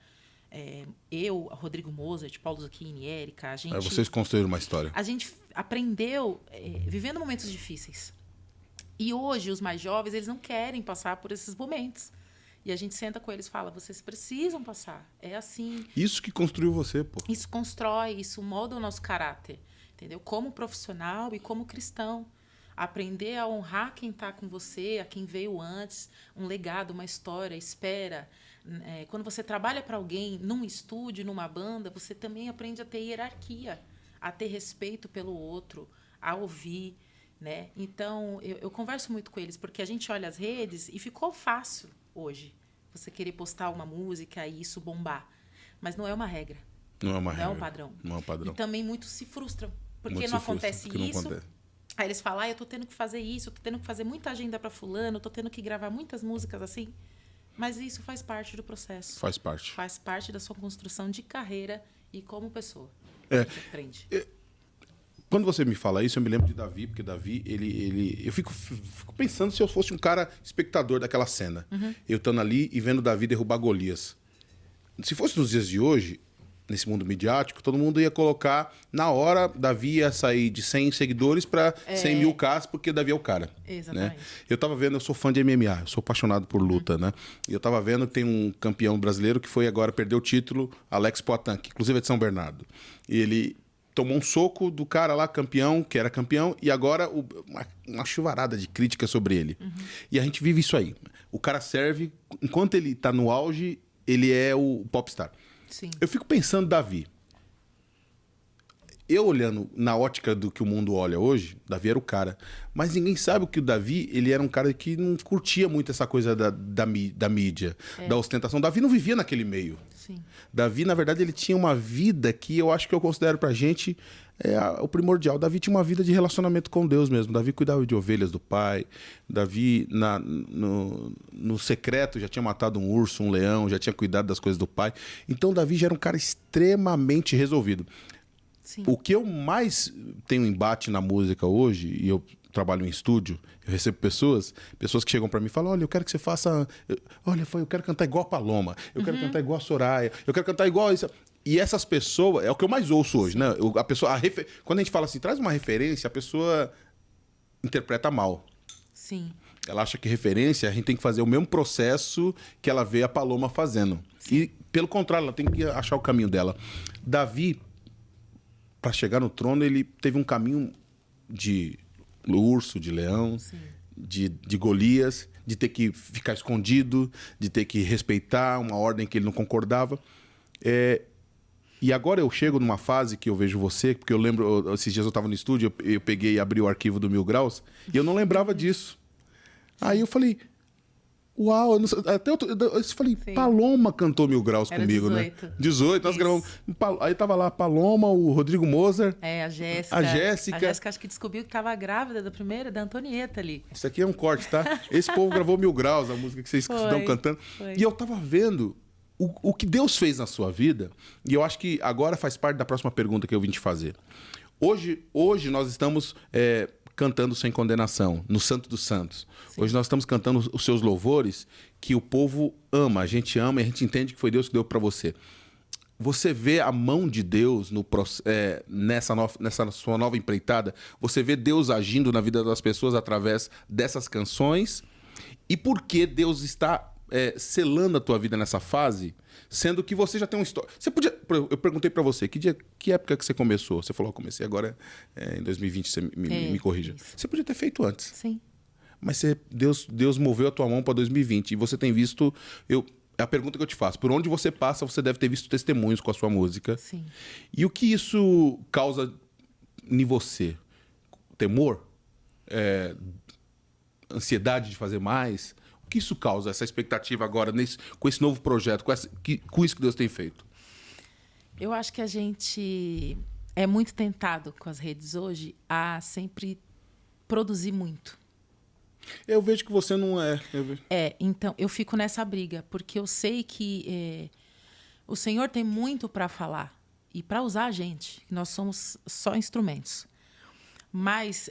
[SPEAKER 2] eu, Rodrigo Mozart, Paulo Zucchini, Érica, a gente...
[SPEAKER 1] vocês construíram uma história.
[SPEAKER 2] A gente aprendeu vivendo momentos difíceis. E hoje, os mais jovens, eles não querem passar por esses momentos. E a gente senta com eles e fala, vocês precisam passar. É assim.
[SPEAKER 1] Isso que construiu você, pô.
[SPEAKER 2] Isso constrói, isso molda o nosso caráter. Entendeu? Como profissional e como cristão. Aprender a honrar quem está com você, a quem veio antes, um legado, uma história, espera. Quando você trabalha para alguém num estúdio, numa banda, você também aprende a ter hierarquia, a ter respeito pelo outro, a ouvir. Né? Então, eu converso muito com eles, porque a gente olha as redes e ficou fácil hoje você querer postar uma música e isso bombar. Mas não é uma regra.
[SPEAKER 1] Não é uma regra.
[SPEAKER 2] Não é um padrão.
[SPEAKER 1] Não é um padrão.
[SPEAKER 2] E também muitos se frustram, porque não acontece isso. Aí eles falam, eu tô tendo que fazer isso, eu tô tendo que fazer muita agenda para fulano, eu tô tendo que gravar muitas músicas assim. Mas isso faz parte do processo.
[SPEAKER 1] Faz parte.
[SPEAKER 2] Faz parte da sua construção de carreira e como pessoa. A gente aprende.
[SPEAKER 1] Quando você me fala isso, eu me lembro de Davi, porque Davi, eu fico pensando se eu fosse um cara espectador daquela cena. Eu estando ali e vendo Davi derrubar Golias. Se fosse nos dias de hoje, nesse mundo midiático, todo mundo ia colocar, na hora, Davi ia sair de 100 seguidores para 100 mil Ks, porque Davi é o cara.
[SPEAKER 2] Exatamente.
[SPEAKER 1] Né? Eu tava vendo, eu sou fã de MMA, eu sou apaixonado por luta, né? E eu tava vendo que tem um campeão brasileiro que foi agora, perdeu o título, Alex Poatan, que inclusive é de São Bernardo. E ele tomou um soco do cara lá, campeão, que era campeão, e agora uma chuvarada de crítica sobre ele. E a gente vive isso aí. O cara serve, enquanto ele tá no auge, ele é o popstar.
[SPEAKER 2] Sim.
[SPEAKER 1] Eu fico pensando, Davi, eu olhando na ótica do que o mundo olha hoje, Davi era o cara. Mas ninguém sabe que o Davi, ele era um cara que não curtia muito essa coisa da mídia, da ostentação. Davi não vivia naquele meio.
[SPEAKER 2] Sim.
[SPEAKER 1] Davi, na verdade, ele tinha uma vida que eu acho que eu considero pra gente o primordial. Davi tinha uma vida de relacionamento com Deus mesmo. Davi cuidava de ovelhas do pai. Davi, no secreto, já tinha matado um urso, um leão, já tinha cuidado das coisas do pai. Então, Davi já era um cara extremamente resolvido.
[SPEAKER 2] Sim.
[SPEAKER 1] O que eu mais tenho embate na música hoje, e eu trabalho em estúdio, eu recebo pessoas que chegam pra mim e falam, olha, eu quero que você faça... eu quero cantar igual a Paloma, eu quero cantar igual a Soraya, eu quero cantar igual isso. E essas pessoas, é o que eu mais ouço hoje, né? Quando a gente fala assim, traz uma referência, a pessoa interpreta mal.
[SPEAKER 2] Sim.
[SPEAKER 1] Ela acha que referência, a gente tem que fazer o mesmo processo que ela vê a Paloma fazendo. Sim. E, pelo contrário, ela tem que achar o caminho dela. Davi, para chegar no trono, ele teve um caminho de urso, de leão, de Golias, de ter que ficar escondido, de ter que respeitar uma ordem que ele não concordava. E agora eu chego numa fase que eu vejo você, porque eu lembro, esses dias eu estava no estúdio, eu peguei e abri o arquivo do 1000 Graus, e eu não lembrava disso. Aí eu falei, Uau, eu não sei, até eu falei,
[SPEAKER 2] Sim.
[SPEAKER 1] Paloma cantou Mil Graus
[SPEAKER 2] Era
[SPEAKER 1] comigo,
[SPEAKER 2] 18.
[SPEAKER 1] né? 18, nós
[SPEAKER 2] Isso.
[SPEAKER 1] gravamos. Aí tava lá a Paloma, o Rodrigo Moser.
[SPEAKER 2] A Jéssica.
[SPEAKER 1] A Jéssica.
[SPEAKER 2] A Jéssica acho que descobriu que estava grávida da primeira, da Antonieta ali.
[SPEAKER 1] Isso aqui é um corte, tá? Esse povo gravou Mil Graus, a música que vocês estão cantando.
[SPEAKER 2] Foi.
[SPEAKER 1] E eu tava vendo o que Deus fez na sua vida, e eu acho que agora faz parte da próxima pergunta que eu vim te fazer. Hoje nós estamos cantando Sem Condenação, no Santo dos Santos. Sim. Hoje nós estamos cantando os seus louvores que o povo ama, a gente ama e a gente entende que foi Deus que deu para você. Você vê a mão de Deus nessa sua nova empreitada? Você vê Deus agindo na vida das pessoas através dessas canções? E por que Deus está selando a tua vida nessa fase, sendo que você já tem uma história? Você podia... Eu perguntei para você, que época que você começou? Você falou, eu comecei agora em 2020, você me corrija. Isso. Você podia ter feito antes.
[SPEAKER 2] Sim.
[SPEAKER 1] Mas Deus moveu a tua mão para 2020 e você tem visto... A pergunta que eu te faço, por onde você passa, você deve ter visto testemunhos com a sua música.
[SPEAKER 2] Sim.
[SPEAKER 1] E o que isso causa em você? Temor? Ansiedade de fazer mais? O que isso causa, essa expectativa agora, com esse novo projeto, com isso que Deus tem feito?
[SPEAKER 2] Eu acho que a gente é muito tentado com as redes hoje a sempre produzir muito.
[SPEAKER 1] Eu vejo que você não é.
[SPEAKER 2] Então, eu fico nessa briga, porque eu sei que o Senhor tem muito para falar e para usar a gente. Nós somos só instrumentos. Mas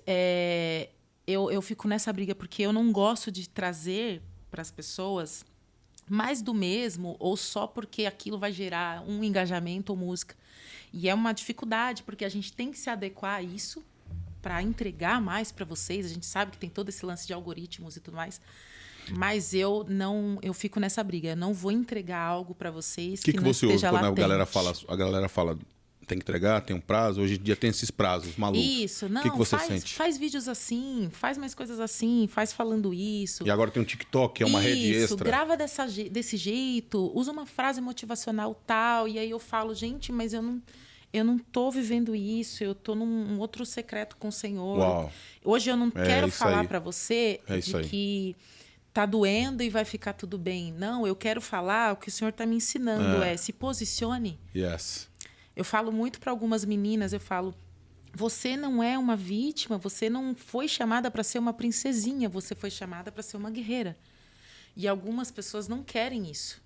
[SPEAKER 2] eu fico nessa briga, porque eu não gosto de trazer para as pessoas mais do mesmo, ou só porque aquilo vai gerar um engajamento ou música. E é uma dificuldade, porque a gente tem que se adequar a isso para entregar mais para vocês. A gente sabe que tem todo esse lance de algoritmos e tudo mais. Mas eu fico nessa briga. Eu não vou entregar algo para vocês que não
[SPEAKER 1] você ouve
[SPEAKER 2] esteja
[SPEAKER 1] quando
[SPEAKER 2] latente.
[SPEAKER 1] a galera fala tem que entregar, tem um prazo? Hoje em dia tem esses prazos malucos.
[SPEAKER 2] Isso, não.
[SPEAKER 1] O que você sente?
[SPEAKER 2] Faz vídeos assim, faz mais coisas assim, faz falando isso.
[SPEAKER 1] E agora tem um TikTok, que é uma rede extra.
[SPEAKER 2] Isso, grava desse jeito, usa uma frase motivacional tal. E aí eu falo, gente, mas eu não tô vivendo isso, eu tô num outro secreto com o Senhor.
[SPEAKER 1] Uau.
[SPEAKER 2] Hoje eu não quero falar para você
[SPEAKER 1] de
[SPEAKER 2] que tá doendo e vai ficar tudo bem. Não, eu quero falar o que o Senhor tá me ensinando, se posicione.
[SPEAKER 1] Yes.
[SPEAKER 2] Eu falo muito para algumas meninas, eu falo, você não é uma vítima, você não foi chamada para ser uma princesinha, você foi chamada para ser uma guerreira. E algumas pessoas não querem isso.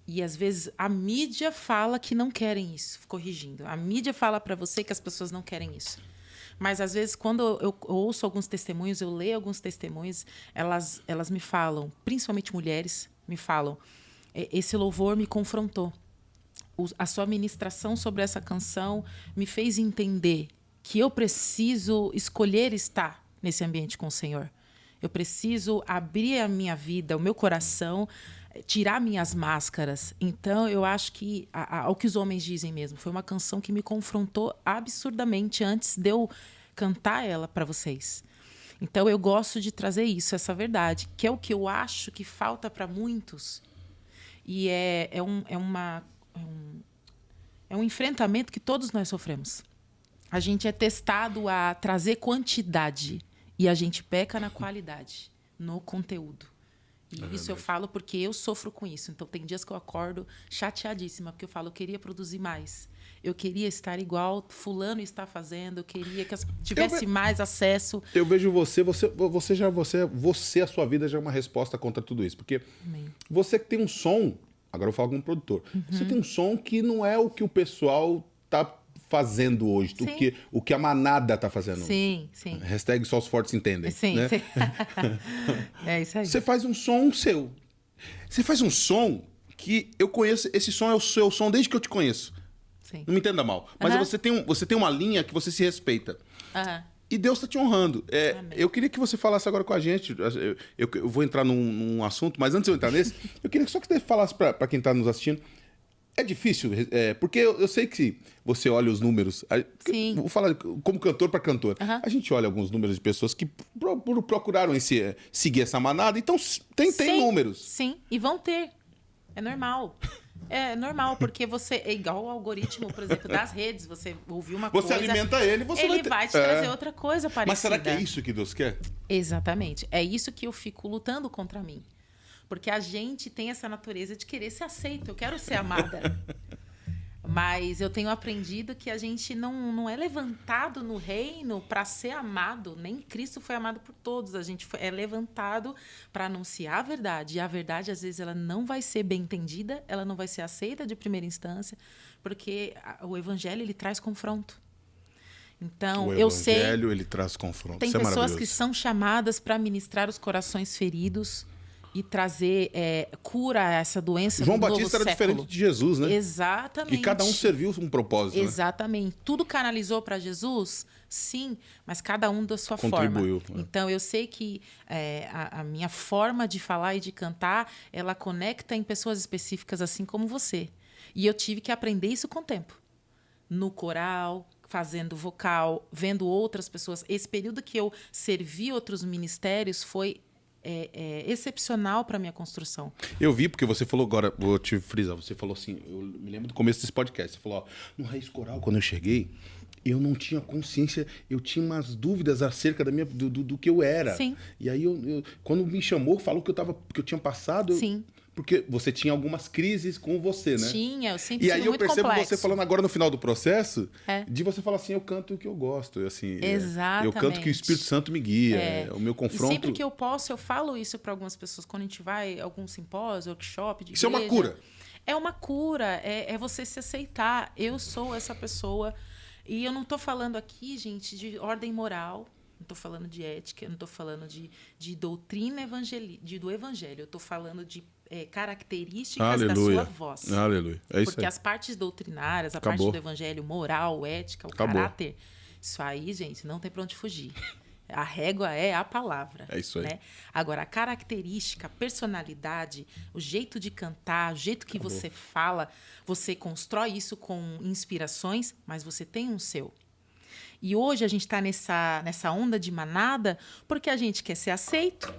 [SPEAKER 2] E, às vezes, a mídia fala que não querem isso, corrigindo. A mídia fala para você que as pessoas não querem isso. Mas, às vezes, quando eu ouço alguns testemunhos, eu leio alguns testemunhos, elas me falam, principalmente mulheres, me falam, esse louvor me confrontou. A sua ministração sobre essa canção me fez entender que eu preciso escolher estar nesse ambiente com o Senhor. Eu preciso abrir a minha vida, o meu coração, tirar minhas máscaras. Então, eu acho que, ao que os homens dizem mesmo, foi uma canção que me confrontou absurdamente antes de eu cantar ela para vocês. Então, eu gosto de trazer isso, essa verdade, que é o que eu acho que falta para muitos. E é um enfrentamento que todos nós sofremos. A gente é testado a trazer quantidade e a gente peca na qualidade, no conteúdo. E isso eu falo porque eu sofro com isso. Então, tem dias que eu acordo chateadíssima, porque eu falo, eu queria produzir mais. Eu queria estar igual fulano está fazendo, eu queria que tivesse mais acesso.
[SPEAKER 1] Eu vejo você, a sua vida já é uma resposta contra tudo isso. Porque você que tem um som, agora eu falo como produtor, você tem um som que não é o que o pessoal tá fazendo hoje, o que a manada tá fazendo.
[SPEAKER 2] Sim, sim.
[SPEAKER 1] Hashtag só os fortes entendem.
[SPEAKER 2] Sim,
[SPEAKER 1] né?
[SPEAKER 2] sim. É isso aí.
[SPEAKER 1] Você faz um som seu. Você faz um som que eu conheço, esse som é o seu som desde que eu te conheçu.
[SPEAKER 2] Sim.
[SPEAKER 1] Não me entenda mal. Mas você tem uma linha que você se respeita. E Deus está te honrando. Eu queria que você falasse agora com a gente. Eu vou entrar num assunto, mas antes de eu entrar nesse, eu queria só que você falasse para quem está nos assistindo. É difícil, porque eu sei que você olha os números.
[SPEAKER 2] Sim.
[SPEAKER 1] Vou falar como cantor para cantor. A gente olha alguns números de pessoas que procuraram seguir essa manada, então tem números.
[SPEAKER 2] Sim, e vão ter. É normal. É normal, porque você é igual ao algoritmo, por exemplo, das redes. Você ouviu uma coisa...
[SPEAKER 1] Você alimenta ele,
[SPEAKER 2] ele vai te trazer outra coisa parecida.
[SPEAKER 1] Mas será que é isso que Deus quer?
[SPEAKER 2] Exatamente. É isso que eu fico lutando contra mim. Porque a gente tem essa natureza de querer ser aceito. Eu quero ser amada. Mas eu tenho aprendido que a gente não é levantado no reino para ser amado. Nem Cristo foi amado por todos. A gente é levantado para anunciar a verdade. E a verdade, às vezes, ela não vai ser bem entendida, ela não vai ser aceita de primeira instância, porque o evangelho ele traz confronto. Então, eu sei...
[SPEAKER 1] O evangelho, ele traz confronto.
[SPEAKER 2] Tem
[SPEAKER 1] Isso é
[SPEAKER 2] pessoas
[SPEAKER 1] maravilhoso.
[SPEAKER 2] que são chamadas para ministrar os corações feridos e trazer cura a essa doença
[SPEAKER 1] João
[SPEAKER 2] do novo
[SPEAKER 1] Batista era
[SPEAKER 2] século.
[SPEAKER 1] diferente de Jesus, né?
[SPEAKER 2] Exatamente.
[SPEAKER 1] E cada um serviu um propósito,
[SPEAKER 2] Exatamente. Tudo canalizou para Jesus? Sim, mas cada um da sua
[SPEAKER 1] Contribuiu,
[SPEAKER 2] forma. Então, eu sei que a minha forma de falar e de cantar, ela conecta em pessoas específicas, assim como você. E eu tive que aprender isso com o tempo. No coral, fazendo vocal, vendo outras pessoas. Esse período que eu servi outros ministérios foi excepcional para a minha construção.
[SPEAKER 1] Eu vi, porque você falou agora, vou te frisar, você falou assim, eu me lembro do começo desse podcast, você falou, ó, no Raiz Coral, quando eu cheguei, eu não tinha consciência, eu tinha umas dúvidas acerca do que eu era.
[SPEAKER 2] Sim.
[SPEAKER 1] E aí, quando me chamou, falou que eu tinha passado...
[SPEAKER 2] Sim.
[SPEAKER 1] Porque você tinha algumas crises com você, né?
[SPEAKER 2] Tinha, eu sempre
[SPEAKER 1] E aí
[SPEAKER 2] tive
[SPEAKER 1] eu
[SPEAKER 2] muito
[SPEAKER 1] percebo
[SPEAKER 2] complexo.
[SPEAKER 1] você falando agora no final do processo,
[SPEAKER 2] É.
[SPEAKER 1] de você falar assim, eu canto o que eu gosto. Assim,
[SPEAKER 2] Exatamente.
[SPEAKER 1] eu canto que o Espírito Santo me guia. O meu confronto...
[SPEAKER 2] E sempre que eu posso, eu falo isso para algumas pessoas. Quando a gente vai a algum simpósio, workshop de
[SPEAKER 1] Isso é uma
[SPEAKER 2] igreja.
[SPEAKER 1] cura.
[SPEAKER 2] É uma cura. É você se aceitar. Eu sou essa pessoa. E eu não estou falando aqui, gente, de ordem moral. Não estou falando de ética. Eu não estou falando de doutrina do evangelho. Eu estou falando de características da sua voz.
[SPEAKER 1] Aleluia. É isso
[SPEAKER 2] Porque
[SPEAKER 1] aí.
[SPEAKER 2] as partes doutrinárias, a
[SPEAKER 1] Acabou.
[SPEAKER 2] parte do evangelho, moral, ética, o
[SPEAKER 1] Acabou.
[SPEAKER 2] caráter, isso aí, gente, não tem para onde fugir. A régua é a palavra.
[SPEAKER 1] É isso aí.
[SPEAKER 2] Né? Agora, a característica, a personalidade, o jeito de cantar, o jeito que você fala, você constrói isso com inspirações, mas você tem um seu. E hoje a gente está nessa onda de manada porque a gente quer ser aceito,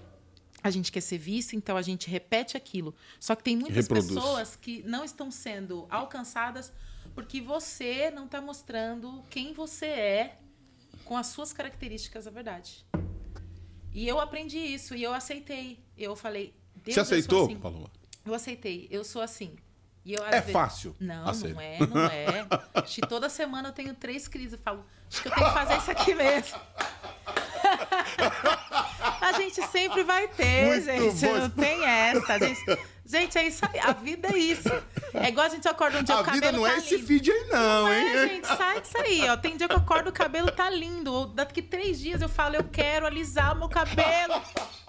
[SPEAKER 2] a gente quer ser visto, então a gente repete aquilo. Só que tem muitas pessoas que não estão sendo alcançadas porque você não está mostrando quem você é com as suas características da verdade. E eu aprendi isso e eu aceitei. Eu falei, Deus,
[SPEAKER 1] Você aceitou,
[SPEAKER 2] eu sou assim.
[SPEAKER 1] Paloma?
[SPEAKER 2] Eu aceitei, eu sou assim. E eu,
[SPEAKER 1] fácil?
[SPEAKER 2] Não,
[SPEAKER 1] Aceito.
[SPEAKER 2] não é. Acho que toda semana eu tenho 3 crises. Eu falo, acho que eu tenho que fazer isso aqui mesmo. A gente sempre vai ter,
[SPEAKER 1] Muito
[SPEAKER 2] gente.
[SPEAKER 1] bom.
[SPEAKER 2] Não tem essa. Gente, é isso aí. A vida é isso. É igual a gente acorda um dia o cabelo
[SPEAKER 1] A vida não
[SPEAKER 2] tá
[SPEAKER 1] é esse
[SPEAKER 2] lindo.
[SPEAKER 1] feed aí não, hein?
[SPEAKER 2] Gente, sai disso aí, ó. Tem dia que eu acordo, o cabelo tá lindo. Ou daqui 3 dias eu falo, eu quero alisar o meu cabelo.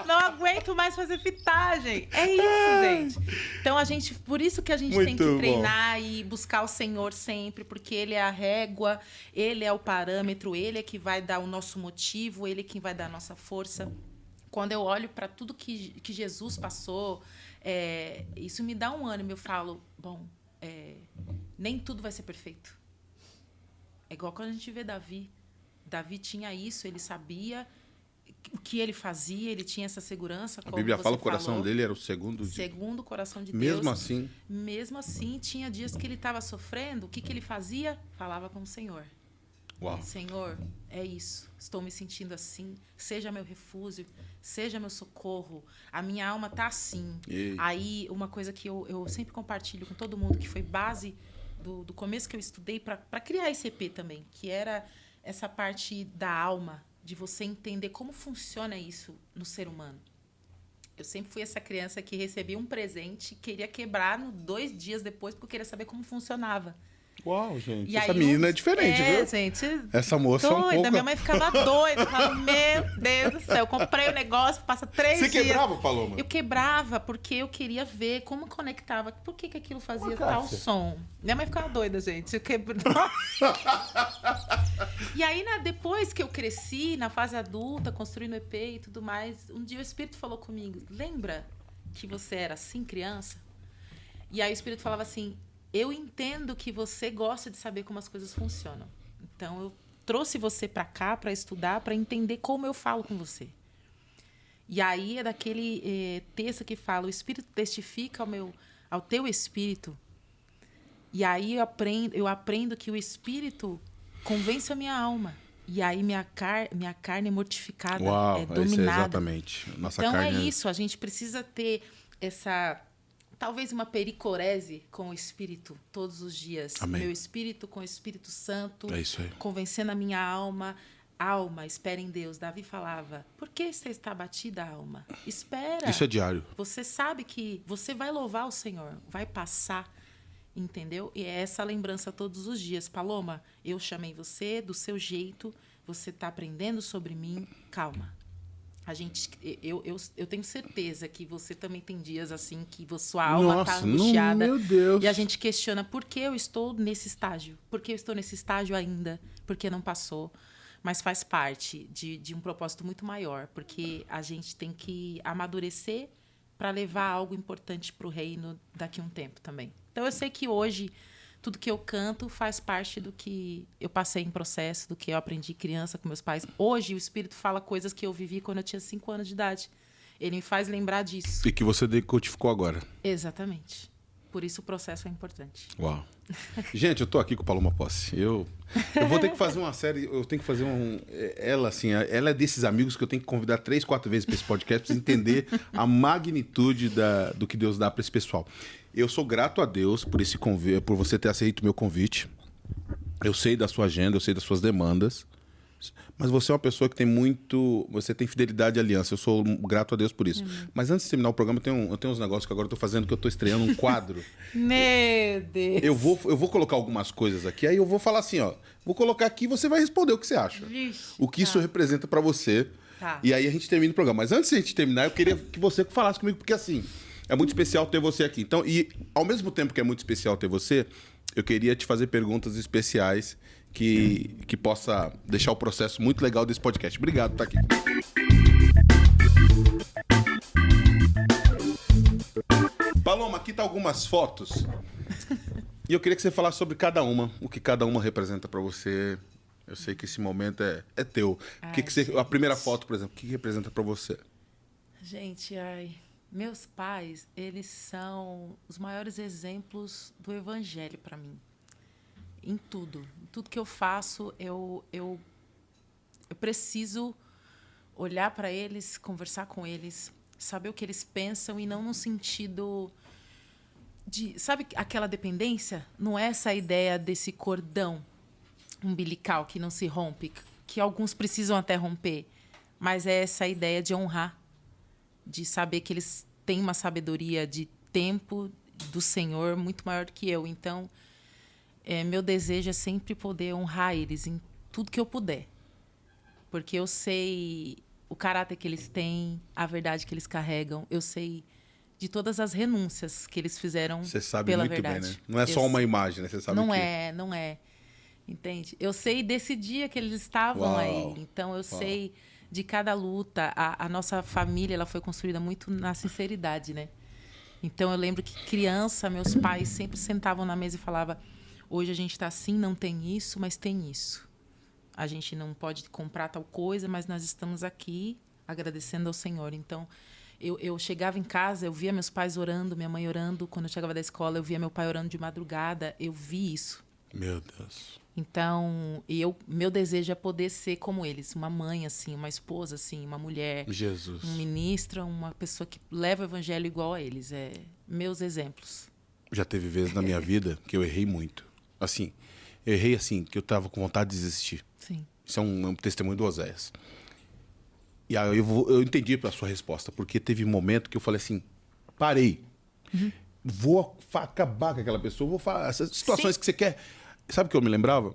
[SPEAKER 2] Não aguento mais fazer fitagem. É isso, gente. Então, por isso que a gente tem que
[SPEAKER 1] Muito
[SPEAKER 2] treinar e buscar o Senhor sempre, porque Ele é a régua, Ele é o parâmetro, Ele é que vai dar o nosso motivo, Ele é quem vai dar a nossa força. Quando eu olho para tudo que Jesus passou, isso me dá um ânimo. Eu falo, bom, nem tudo vai ser perfeito. É igual quando a gente vê Davi. Davi tinha isso, ele sabia o que ele fazia, ele tinha essa segurança.
[SPEAKER 1] A Bíblia fala que o coração dele era o segundo
[SPEAKER 2] o coração de
[SPEAKER 1] Mesmo
[SPEAKER 2] Deus.
[SPEAKER 1] assim.
[SPEAKER 2] Mesmo assim, tinha dias que ele estava sofrendo. O que ele fazia? Falava com o Senhor.
[SPEAKER 1] Uau.
[SPEAKER 2] Senhor, é isso. Estou me sentindo assim. Seja meu refúgio, seja meu socorro. A minha alma está assim.
[SPEAKER 1] Ei.
[SPEAKER 2] Aí, uma coisa que eu sempre compartilho com todo mundo, que foi base do começo que eu estudei para criar esse EP também, que era essa parte da alma, de você entender como funciona isso no ser humano. Eu sempre fui essa criança que recebia um presente e queria quebrar 2 dias depois porque eu queria saber como funcionava.
[SPEAKER 1] Uau, gente.
[SPEAKER 2] E
[SPEAKER 1] Essa
[SPEAKER 2] aí,
[SPEAKER 1] menina é diferente, viu?
[SPEAKER 2] Gente.
[SPEAKER 1] Essa moça é um
[SPEAKER 2] doida.
[SPEAKER 1] pouco...
[SPEAKER 2] Minha mãe ficava doida. Falava, meu Deus do céu. Eu comprei o negócio, passa 3 dias.
[SPEAKER 1] Você quebrava, Paloma?
[SPEAKER 2] Eu quebrava porque eu queria ver como conectava. Por que aquilo fazia tal som? Minha mãe ficava doida, gente. Eu quebrava. E aí, depois que eu cresci, na fase adulta, construindo EP e tudo mais, um dia o Espírito falou comigo, lembra que você era assim, criança? E aí o Espírito falava assim, eu entendo que você gosta de saber como as coisas funcionam. Então, eu trouxe você para cá para estudar, para entender como eu falo com você. E aí é daquele texto que fala, o Espírito testifica ao teu espírito. E aí eu aprendo que o Espírito convence a minha alma. E aí minha carne é mortificada,
[SPEAKER 1] Uau,
[SPEAKER 2] é dominada.
[SPEAKER 1] exatamente. Nossa
[SPEAKER 2] então
[SPEAKER 1] carne
[SPEAKER 2] é isso, a gente precisa ter talvez uma pericorese com o Espírito todos os dias.
[SPEAKER 1] Amém.
[SPEAKER 2] Meu Espírito com o Espírito Santo.
[SPEAKER 1] É isso aí.
[SPEAKER 2] Convencendo a minha alma. Alma, espera em Deus. Davi falava, por que você está abatida, alma? Espera.
[SPEAKER 1] Isso é diário.
[SPEAKER 2] Você sabe que você vai louvar o Senhor. Vai passar, entendeu? E é essa lembrança todos os dias. Paloma, eu chamei você do seu jeito. Você está aprendendo sobre mim. Calma. Eu tenho certeza que você também tem dias assim que sua alma está angustiada.
[SPEAKER 1] Meu Deus.
[SPEAKER 2] E a gente questiona por que eu estou nesse estágio? Por que eu estou nesse estágio ainda? Por que não passou? Mas faz parte de um propósito muito maior, porque a gente tem que amadurecer para levar algo importante para o reino daqui a um tempo também. Então eu sei que hoje tudo que eu canto faz parte do que eu passei em processo, do que eu aprendi criança com meus pais. Hoje o Espírito fala coisas que eu vivi quando eu tinha 5 anos de idade. Ele me faz lembrar disso.
[SPEAKER 1] E que você decodificou agora.
[SPEAKER 2] Exatamente. Por isso o processo é importante.
[SPEAKER 1] Uau. Gente, eu tô aqui com o Paloma Posse. Eu vou ter que fazer uma série, eu tenho que fazer ela, assim, ela é desses amigos que eu tenho que convidar 3, 4 vezes para esse podcast para entender a magnitude do que Deus dá para esse pessoal. Eu sou grato a Deus por esse convite, por você ter aceito meu convite. Eu sei da sua agenda, eu sei das suas demandas. Mas você é uma pessoa que tem muito... Você tem fidelidade e aliança. Eu sou grato a Deus por isso. Mas antes de terminar o programa, eu tenho uns negócios que agora eu tô fazendo, que eu tô estreando um quadro.
[SPEAKER 2] Meu Deus!
[SPEAKER 1] Eu vou colocar algumas coisas aqui, aí eu vou falar assim, ó. Vou colocar aqui e você vai responder o que você acha.
[SPEAKER 2] Vixe,
[SPEAKER 1] o que isso representa pra você.
[SPEAKER 2] Tá.
[SPEAKER 1] E aí a gente termina o programa. Mas antes de a gente terminar, eu queria que você falasse comigo, porque assim, é muito especial ter você aqui. Então, e ao mesmo tempo que é muito especial ter você, eu queria te fazer perguntas especiais que possa deixar o processo muito legal desse podcast. Obrigado por estar aqui. Paloma, aqui tá algumas fotos. E eu queria que você falasse sobre cada uma, o que cada uma representa pra você. Eu sei que esse momento é teu. A primeira foto, por exemplo, o que representa pra você?
[SPEAKER 2] Gente, meus pais, eles são os maiores exemplos do evangelho para mim. Em tudo que eu faço, eu preciso olhar para eles, conversar com eles, saber o que eles pensam e não no sentido de... Sabe aquela dependência? Não é essa ideia desse cordão umbilical que não se rompe, que alguns precisam até romper, mas é essa ideia de honrar, de saber que eles têm uma sabedoria de tempo do Senhor muito maior do que eu. Então, meu desejo é sempre poder honrar eles em tudo que eu puder. Porque eu sei o caráter que eles têm, a verdade que eles carregam. Eu sei de todas as renúncias que eles fizeram
[SPEAKER 1] Você sabe
[SPEAKER 2] pela
[SPEAKER 1] muito
[SPEAKER 2] verdade.
[SPEAKER 1] bem, né? Não é só uma imagem, né? Você sabe
[SPEAKER 2] não
[SPEAKER 1] que...
[SPEAKER 2] não é. Entende? Eu sei desse dia que eles estavam
[SPEAKER 1] Uau.
[SPEAKER 2] aí. Então, eu sei de cada luta. A nossa família ela foi construída muito na sinceridade, né? Então, eu lembro que criança, meus pais sempre sentavam na mesa e falavam: hoje a gente está assim, não tem isso, mas tem isso. A gente não pode comprar tal coisa, mas nós estamos aqui agradecendo ao Senhor. Então, eu chegava em casa, eu via meus pais orando, minha mãe orando. Quando eu chegava da escola, eu via meu pai orando de madrugada. Eu vi isso.
[SPEAKER 1] Meu Deus.
[SPEAKER 2] Então, meu desejo é poder ser como eles. Uma mãe, assim, uma esposa, assim, uma mulher.
[SPEAKER 1] Jesus.
[SPEAKER 2] Um ministro, uma pessoa que leva o evangelho igual a eles. Meus exemplos.
[SPEAKER 1] Já teve vezes na minha vida que eu errei muito. Assim, eu errei assim, que eu tava com vontade de desistir.
[SPEAKER 2] Sim.
[SPEAKER 1] Isso é um testemunho do Oséias. E aí eu entendi a sua resposta, porque teve um momento que eu falei assim, parei. Vou acabar com aquela pessoa, vou falar essas situações que você quer. Sabe o que eu me lembrava?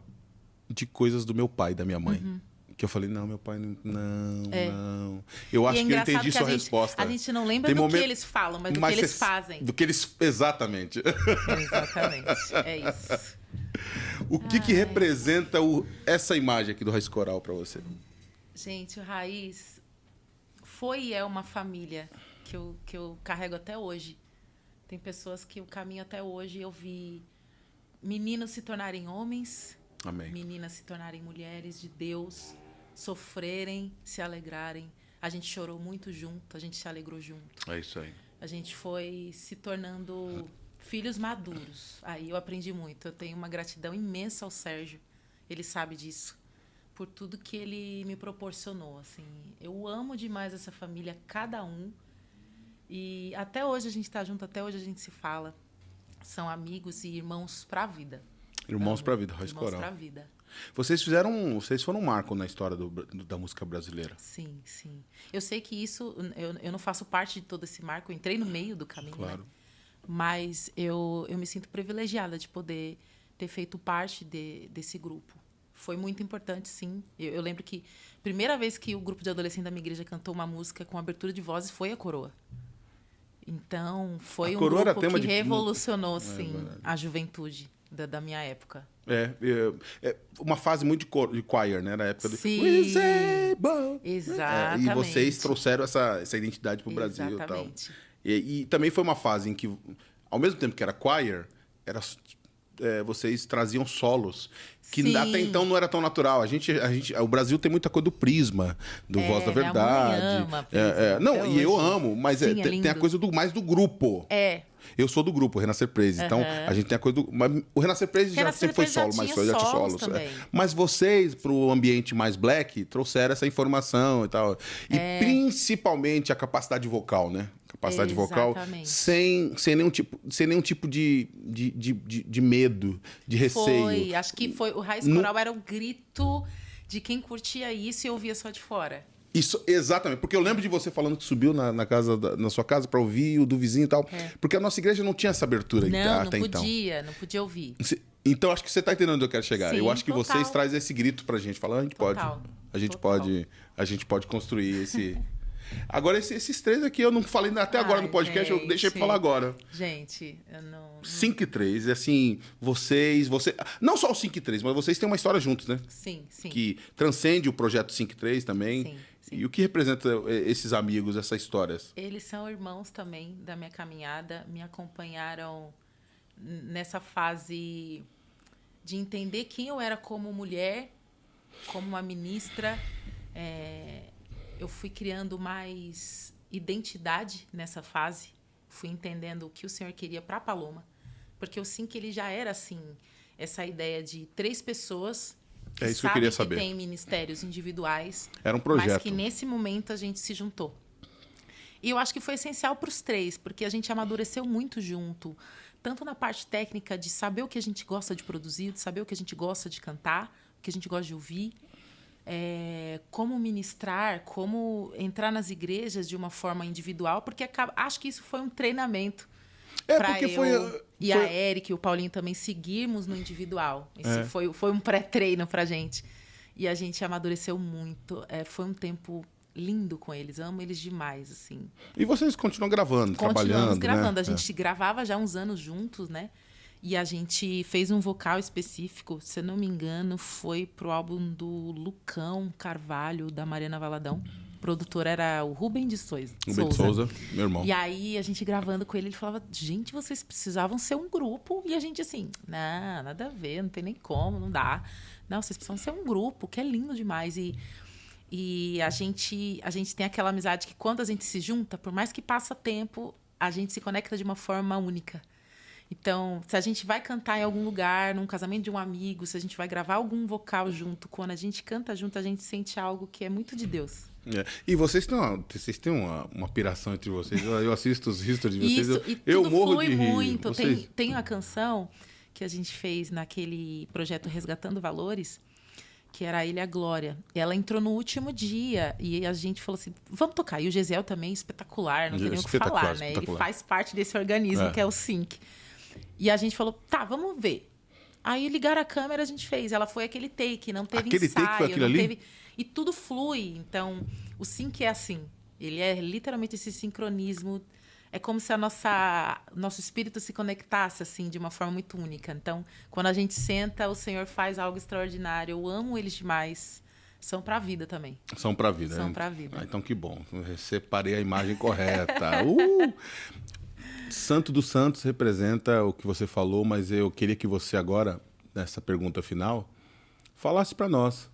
[SPEAKER 1] De coisas do meu pai e da minha mãe. Que eu falei, não, meu pai não. Eu acho que eu entendi sua resposta.
[SPEAKER 2] A gente não lembra do que eles falam, mas do que eles fazem.
[SPEAKER 1] Do que eles... Exatamente.
[SPEAKER 2] Exatamente. É isso.
[SPEAKER 1] O que representa essa imagem aqui do Raiz Coral para você?
[SPEAKER 2] Gente, o Raiz foi e é uma família que eu carrego até hoje. Tem pessoas que eu caminho até hoje e eu vi meninos se tornarem homens,
[SPEAKER 1] Amém.
[SPEAKER 2] Meninas se tornarem mulheres de Deus, sofrerem, se alegrarem. A gente chorou muito junto, a gente se alegrou junto.
[SPEAKER 1] É isso aí.
[SPEAKER 2] A gente foi se tornando filhos maduros. Aí eu aprendi muito. Eu tenho uma gratidão imensa ao Sérgio. Ele sabe disso. Por tudo que ele me proporcionou. Assim, eu amo demais essa família, cada um. E até hoje a gente está junto, até hoje a gente se fala. São amigos e irmãos pra vida.
[SPEAKER 1] Irmãos pra vida, Raiz
[SPEAKER 2] Irmãos
[SPEAKER 1] Coral.
[SPEAKER 2] pra vida.
[SPEAKER 1] Vocês foram um marco na história da música brasileira.
[SPEAKER 2] Sim, sim. Eu sei que isso, eu não faço parte de todo esse marco, eu entrei no meio do caminho,
[SPEAKER 1] Claro.
[SPEAKER 2] né? Mas eu me sinto privilegiada de poder ter feito parte desse grupo. Foi muito importante, sim. Eu lembro que a primeira vez que o grupo de adolescentes da minha igreja cantou uma música com abertura de vozes foi a Coroa. Então, foi um grupo que revolucionou, sim, a juventude da minha época.
[SPEAKER 1] Uma fase muito de choir, né? Na época do...
[SPEAKER 2] Sim, exatamente.
[SPEAKER 1] E vocês trouxeram essa identidade pro Brasil e tal. E também foi uma fase em que, ao mesmo tempo que era choir, vocês traziam solos, que
[SPEAKER 2] Sim.
[SPEAKER 1] até então não era tão natural. O Brasil tem muita coisa do Prisma, do Voz da Verdade.
[SPEAKER 2] Minha mãe ama Prisma,
[SPEAKER 1] não,
[SPEAKER 2] até
[SPEAKER 1] e eu
[SPEAKER 2] hoje.
[SPEAKER 1] amo, mas
[SPEAKER 2] Sim,
[SPEAKER 1] tem a coisa mais do grupo. Eu sou do grupo, Renascer Praise. Então, a gente tem a coisa do... Mas o Renascer Praise já sempre foi solo, mas já tinha solos. Mas vocês, pro ambiente mais black, trouxeram essa informação e tal. E principalmente a capacidade vocal, né? Capacidade vocal sem nenhum tipo de medo, de receio.
[SPEAKER 2] Acho que foi. O Raiz Coral era o grito de quem curtia isso e ouvia só de fora.
[SPEAKER 1] Isso, exatamente. Porque eu lembro de você falando que subiu na sua casa para ouvir o do vizinho e tal. Porque a nossa igreja não tinha essa abertura até então.
[SPEAKER 2] Não podia ouvir.
[SPEAKER 1] Então, acho que você tá entendendo onde eu quero chegar.
[SPEAKER 2] Sim,
[SPEAKER 1] eu acho que vocês trazem esse grito pra gente. Falando, a gente pode construir esse... Agora, esses três aqui, eu não falei até agora no podcast, eu deixei pra falar agora.
[SPEAKER 2] Gente, eu não...
[SPEAKER 1] 5 e 3, assim, vocês... Não só o 5 e 3, mas vocês têm uma história juntos, né?
[SPEAKER 2] Sim.
[SPEAKER 1] Que transcende o projeto 5 e 3 também.
[SPEAKER 2] Sim.
[SPEAKER 1] E o que representa esses amigos, essas histórias?
[SPEAKER 2] Eles são irmãos também da minha caminhada, me acompanharam nessa fase de entender quem eu era como mulher, como uma ministra. Eu fui criando mais identidade nessa fase, fui entendendo o que o Senhor queria para a Paloma, porque eu sinto que ele já era assim, essa ideia de 3 pessoas que
[SPEAKER 1] isso que eu queria saber.
[SPEAKER 2] Que têm ministérios individuais,
[SPEAKER 1] era um projeto,
[SPEAKER 2] mas que nesse momento a gente se juntou. E eu acho que foi essencial para os 3, porque a gente amadureceu muito junto, tanto na parte técnica de saber o que a gente gosta de produzir, de saber o que a gente gosta de cantar, o que a gente gosta de ouvir, como ministrar, como entrar nas igrejas de uma forma individual, porque acho que isso foi um treinamento para a Eric e o Paulinho também seguirmos no individual. Isso foi um pré-treino para a gente. E a gente amadureceu muito. Foi um tempo lindo com eles. Amo eles demais, assim.
[SPEAKER 1] E vocês continuam gravando, trabalhando,
[SPEAKER 2] Continuamos gravando.
[SPEAKER 1] Né?
[SPEAKER 2] A gente gravava já uns anos juntos, né? E a gente fez um vocal específico, se eu não me engano, foi pro álbum do Lucão Carvalho, da Mariana Valadão. O produtor era o Rubem de Souza.
[SPEAKER 1] Rubem de Souza, meu irmão.
[SPEAKER 2] E aí, a gente gravando com ele, ele falava, gente, vocês precisavam ser um grupo. E a gente assim, não, nada a ver, não tem nem como, não dá. Não, vocês precisam ser um grupo, que é lindo demais. E a gente tem aquela amizade que quando a gente se junta, por mais que passa tempo, a gente se conecta de uma forma única. Então, se a gente vai cantar em algum lugar, num casamento de um amigo, se a gente vai gravar algum vocal junto, quando a gente canta junto, a gente sente algo que é muito de Deus.
[SPEAKER 1] E vocês têm uma piração entre vocês. Eu assisto os stories de vocês,
[SPEAKER 2] Isso,
[SPEAKER 1] eu morro de rir.
[SPEAKER 2] Muito. Tem uma canção que a gente fez naquele projeto Resgatando Valores, que era a Ilha Glória. Ela entrou no último dia e a gente falou assim, vamos tocar. E o Gesiel também, espetacular, não tem nem o que falar, né? Ele faz parte desse organismo que é o Sync. E a gente falou, tá, vamos ver. Aí ligaram a câmera, a gente fez. Ela foi aquele take, não teve ensaio. Aquele take foi aquilo ali? E tudo flui. Então, o sync é assim. Ele é literalmente esse sincronismo. É como se nosso espírito se conectasse assim de uma forma muito única. Então, quando a gente senta, o Senhor faz algo extraordinário. Eu amo eles demais. São pra vida também.
[SPEAKER 1] São pra vida.
[SPEAKER 2] São pra vida.
[SPEAKER 1] Então, que bom. Eu separei a imagem correta. Santo dos Santos representa o que você falou, mas eu queria que você agora, nessa pergunta final, falasse para nós.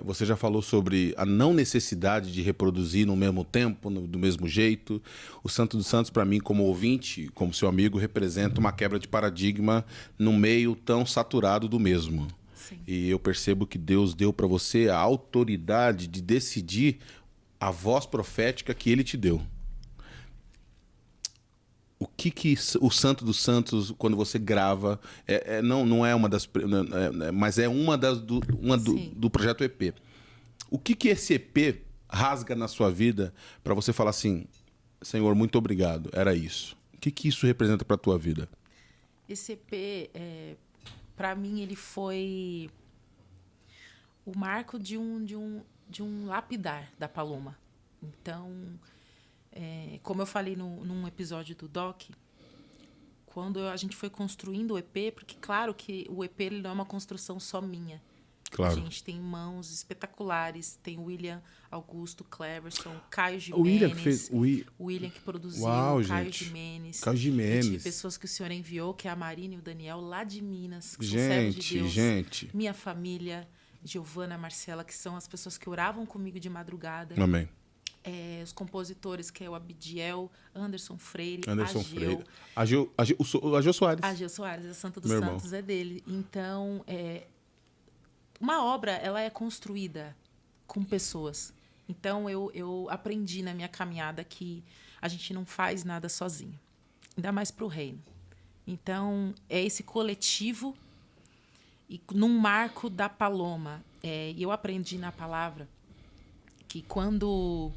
[SPEAKER 1] Você já falou sobre a não necessidade de reproduzir no mesmo tempo, do mesmo jeito. O Santo dos Santos, para mim, como ouvinte, como seu amigo, representa uma quebra de paradigma no meio tão saturado do mesmo.
[SPEAKER 2] Sim.
[SPEAKER 1] E eu percebo que Deus deu para você a autoridade de decidir a voz profética que Ele te deu. que o Santo dos Santos, quando você grava, não é uma das... mas é uma do projeto EP. O que esse EP rasga na sua vida para você falar assim, Senhor, muito obrigado, era isso? O que isso representa para a tua vida?
[SPEAKER 2] Esse EP, para mim, ele foi o marco de um lapidar da Paloma. Então, como eu falei num episódio do Doc, quando a gente foi construindo o EP, porque claro que o EP ele não é uma construção só minha.
[SPEAKER 1] Claro.
[SPEAKER 2] A gente tem mãos espetaculares, tem William Augusto Cleverson, Caio Gimenez,
[SPEAKER 1] o
[SPEAKER 2] William que produziu,
[SPEAKER 1] Uau,
[SPEAKER 2] Caio
[SPEAKER 1] gente.
[SPEAKER 2] Gimenez.
[SPEAKER 1] Caio Gimenez.
[SPEAKER 2] Pessoas que o senhor enviou, que é a Marina e o Daniel, lá de Minas, que são servos de Deus.
[SPEAKER 1] Gente.
[SPEAKER 2] Minha família, Giovana, Marcela, que são as pessoas que oravam comigo de madrugada.
[SPEAKER 1] Amém.
[SPEAKER 2] Os compositores, que é o Abdiel, Anderson Freire,
[SPEAKER 1] Ageu Soares.
[SPEAKER 2] Ageu Soares, a Santa dos
[SPEAKER 1] Meu
[SPEAKER 2] Santos
[SPEAKER 1] irmão.
[SPEAKER 2] é dele. Então, uma obra, ela é construída com pessoas. Então, eu aprendi na minha caminhada que a gente não faz nada sozinho. Ainda mais para o reino. Então, é esse coletivo e num marco da Paloma. E eu aprendi na palavra que quando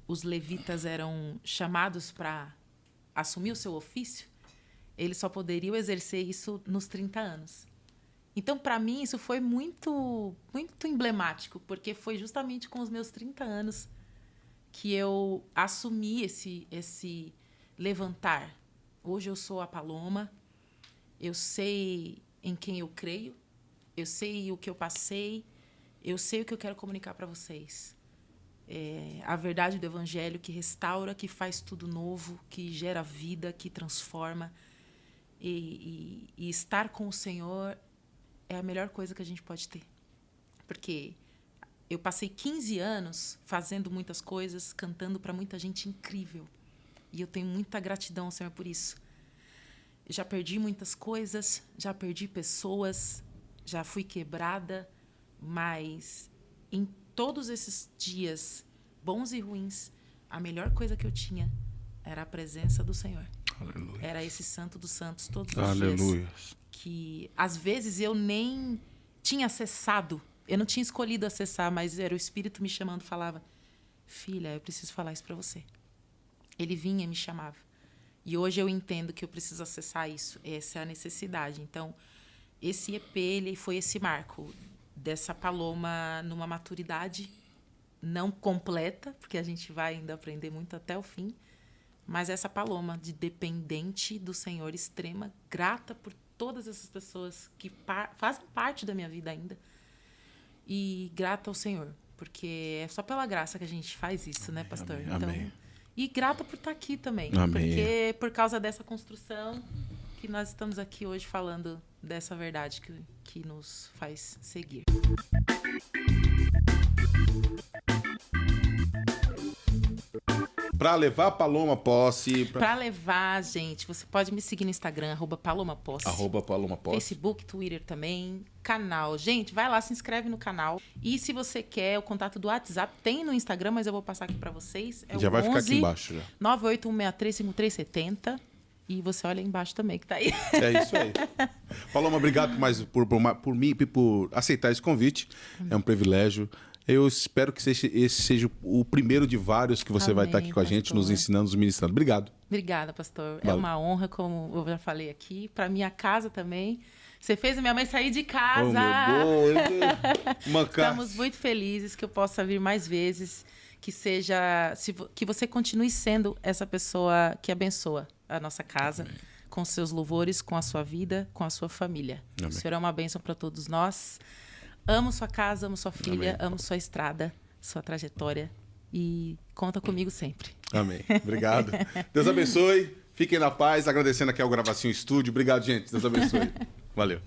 [SPEAKER 2] os levitas eram chamados para assumir o seu ofício, eles só poderiam exercer isso nos 30 anos. Então, para mim, isso foi muito, muito emblemático, porque foi justamente com os meus 30 anos que eu assumi esse levantar. Hoje eu sou a Paloma, eu sei em quem eu creio, eu sei o que eu passei, eu sei o que eu quero comunicar para vocês. A verdade do Evangelho que restaura, que faz tudo novo, que gera vida, que transforma. E estar com o Senhor é a melhor coisa que a gente pode ter. Porque eu passei 15 anos fazendo muitas coisas, cantando para muita gente incrível. E eu tenho muita gratidão ao Senhor por isso. Eu já perdi muitas coisas, já perdi pessoas, já fui quebrada, mas em todos esses dias, bons e ruins, a melhor coisa que eu tinha era a presença do Senhor.
[SPEAKER 1] Aleluia.
[SPEAKER 2] Era esse Santo dos Santos todos os
[SPEAKER 1] Aleluia.
[SPEAKER 2] dias. Que, às vezes, eu nem tinha acessado. Eu não tinha escolhido acessar, mas era o Espírito me chamando, falava, filha, eu preciso falar isso para você. Ele vinha e me chamava. E hoje eu entendo que eu preciso acessar isso. Essa é a necessidade. Então, esse EP, ele foi esse marco dessa Paloma numa maturidade não completa, porque a gente vai ainda aprender muito até o fim, mas essa Paloma de dependente do Senhor, extrema, grata por todas essas pessoas que fazem parte da minha vida ainda, e grata ao Senhor, porque é só pela graça que a gente faz isso, né, pastor?
[SPEAKER 1] Amém,
[SPEAKER 2] então,
[SPEAKER 1] amém.
[SPEAKER 2] E grata por estar aqui também,
[SPEAKER 1] Amém.
[SPEAKER 2] porque por causa dessa construção que nós estamos aqui hoje falando dessa verdade que nos faz seguir.
[SPEAKER 1] Para levar a Paloma Posse...
[SPEAKER 2] Para levar, gente, você pode me seguir no Instagram, @PalomaPosse.
[SPEAKER 1] @Paloma Posse.
[SPEAKER 2] Facebook, Twitter também, canal. Gente, vai lá, se inscreve no canal. E se você quer o contato do WhatsApp, tem no Instagram, mas eu vou passar aqui para vocês. É
[SPEAKER 1] Já
[SPEAKER 2] o
[SPEAKER 1] vai
[SPEAKER 2] 11
[SPEAKER 1] ficar aqui embaixo. Já.
[SPEAKER 2] 981635370. E você olha aí embaixo também, que tá aí.
[SPEAKER 1] É isso aí. Paloma, obrigado por mim, por aceitar esse convite. É um privilégio. Eu espero que esse seja o primeiro de vários que você vai estar aqui com a gente, nos ensinando, nos ministrando. Obrigado.
[SPEAKER 2] Obrigada, pastor.
[SPEAKER 1] Valeu.
[SPEAKER 2] É uma honra, como eu já falei aqui. Para minha casa também. Você fez a minha mãe sair de casa.
[SPEAKER 1] Oh, meu Deus.
[SPEAKER 2] Estamos muito felizes que eu possa vir mais vezes. Que que você continue sendo essa pessoa que abençoa a nossa casa. Amém. Com seus louvores, com a sua vida, com a sua família. Amém. O Senhor é uma bênção para todos nós. Amo sua casa, amo sua filha, amém. Amo sua estrada, sua trajetória e conta comigo sempre.
[SPEAKER 1] Amém. Obrigado. Deus abençoe. Fiquem na paz. Agradecendo aqui ao Gravação Estúdio. Obrigado, gente. Deus abençoe. Valeu.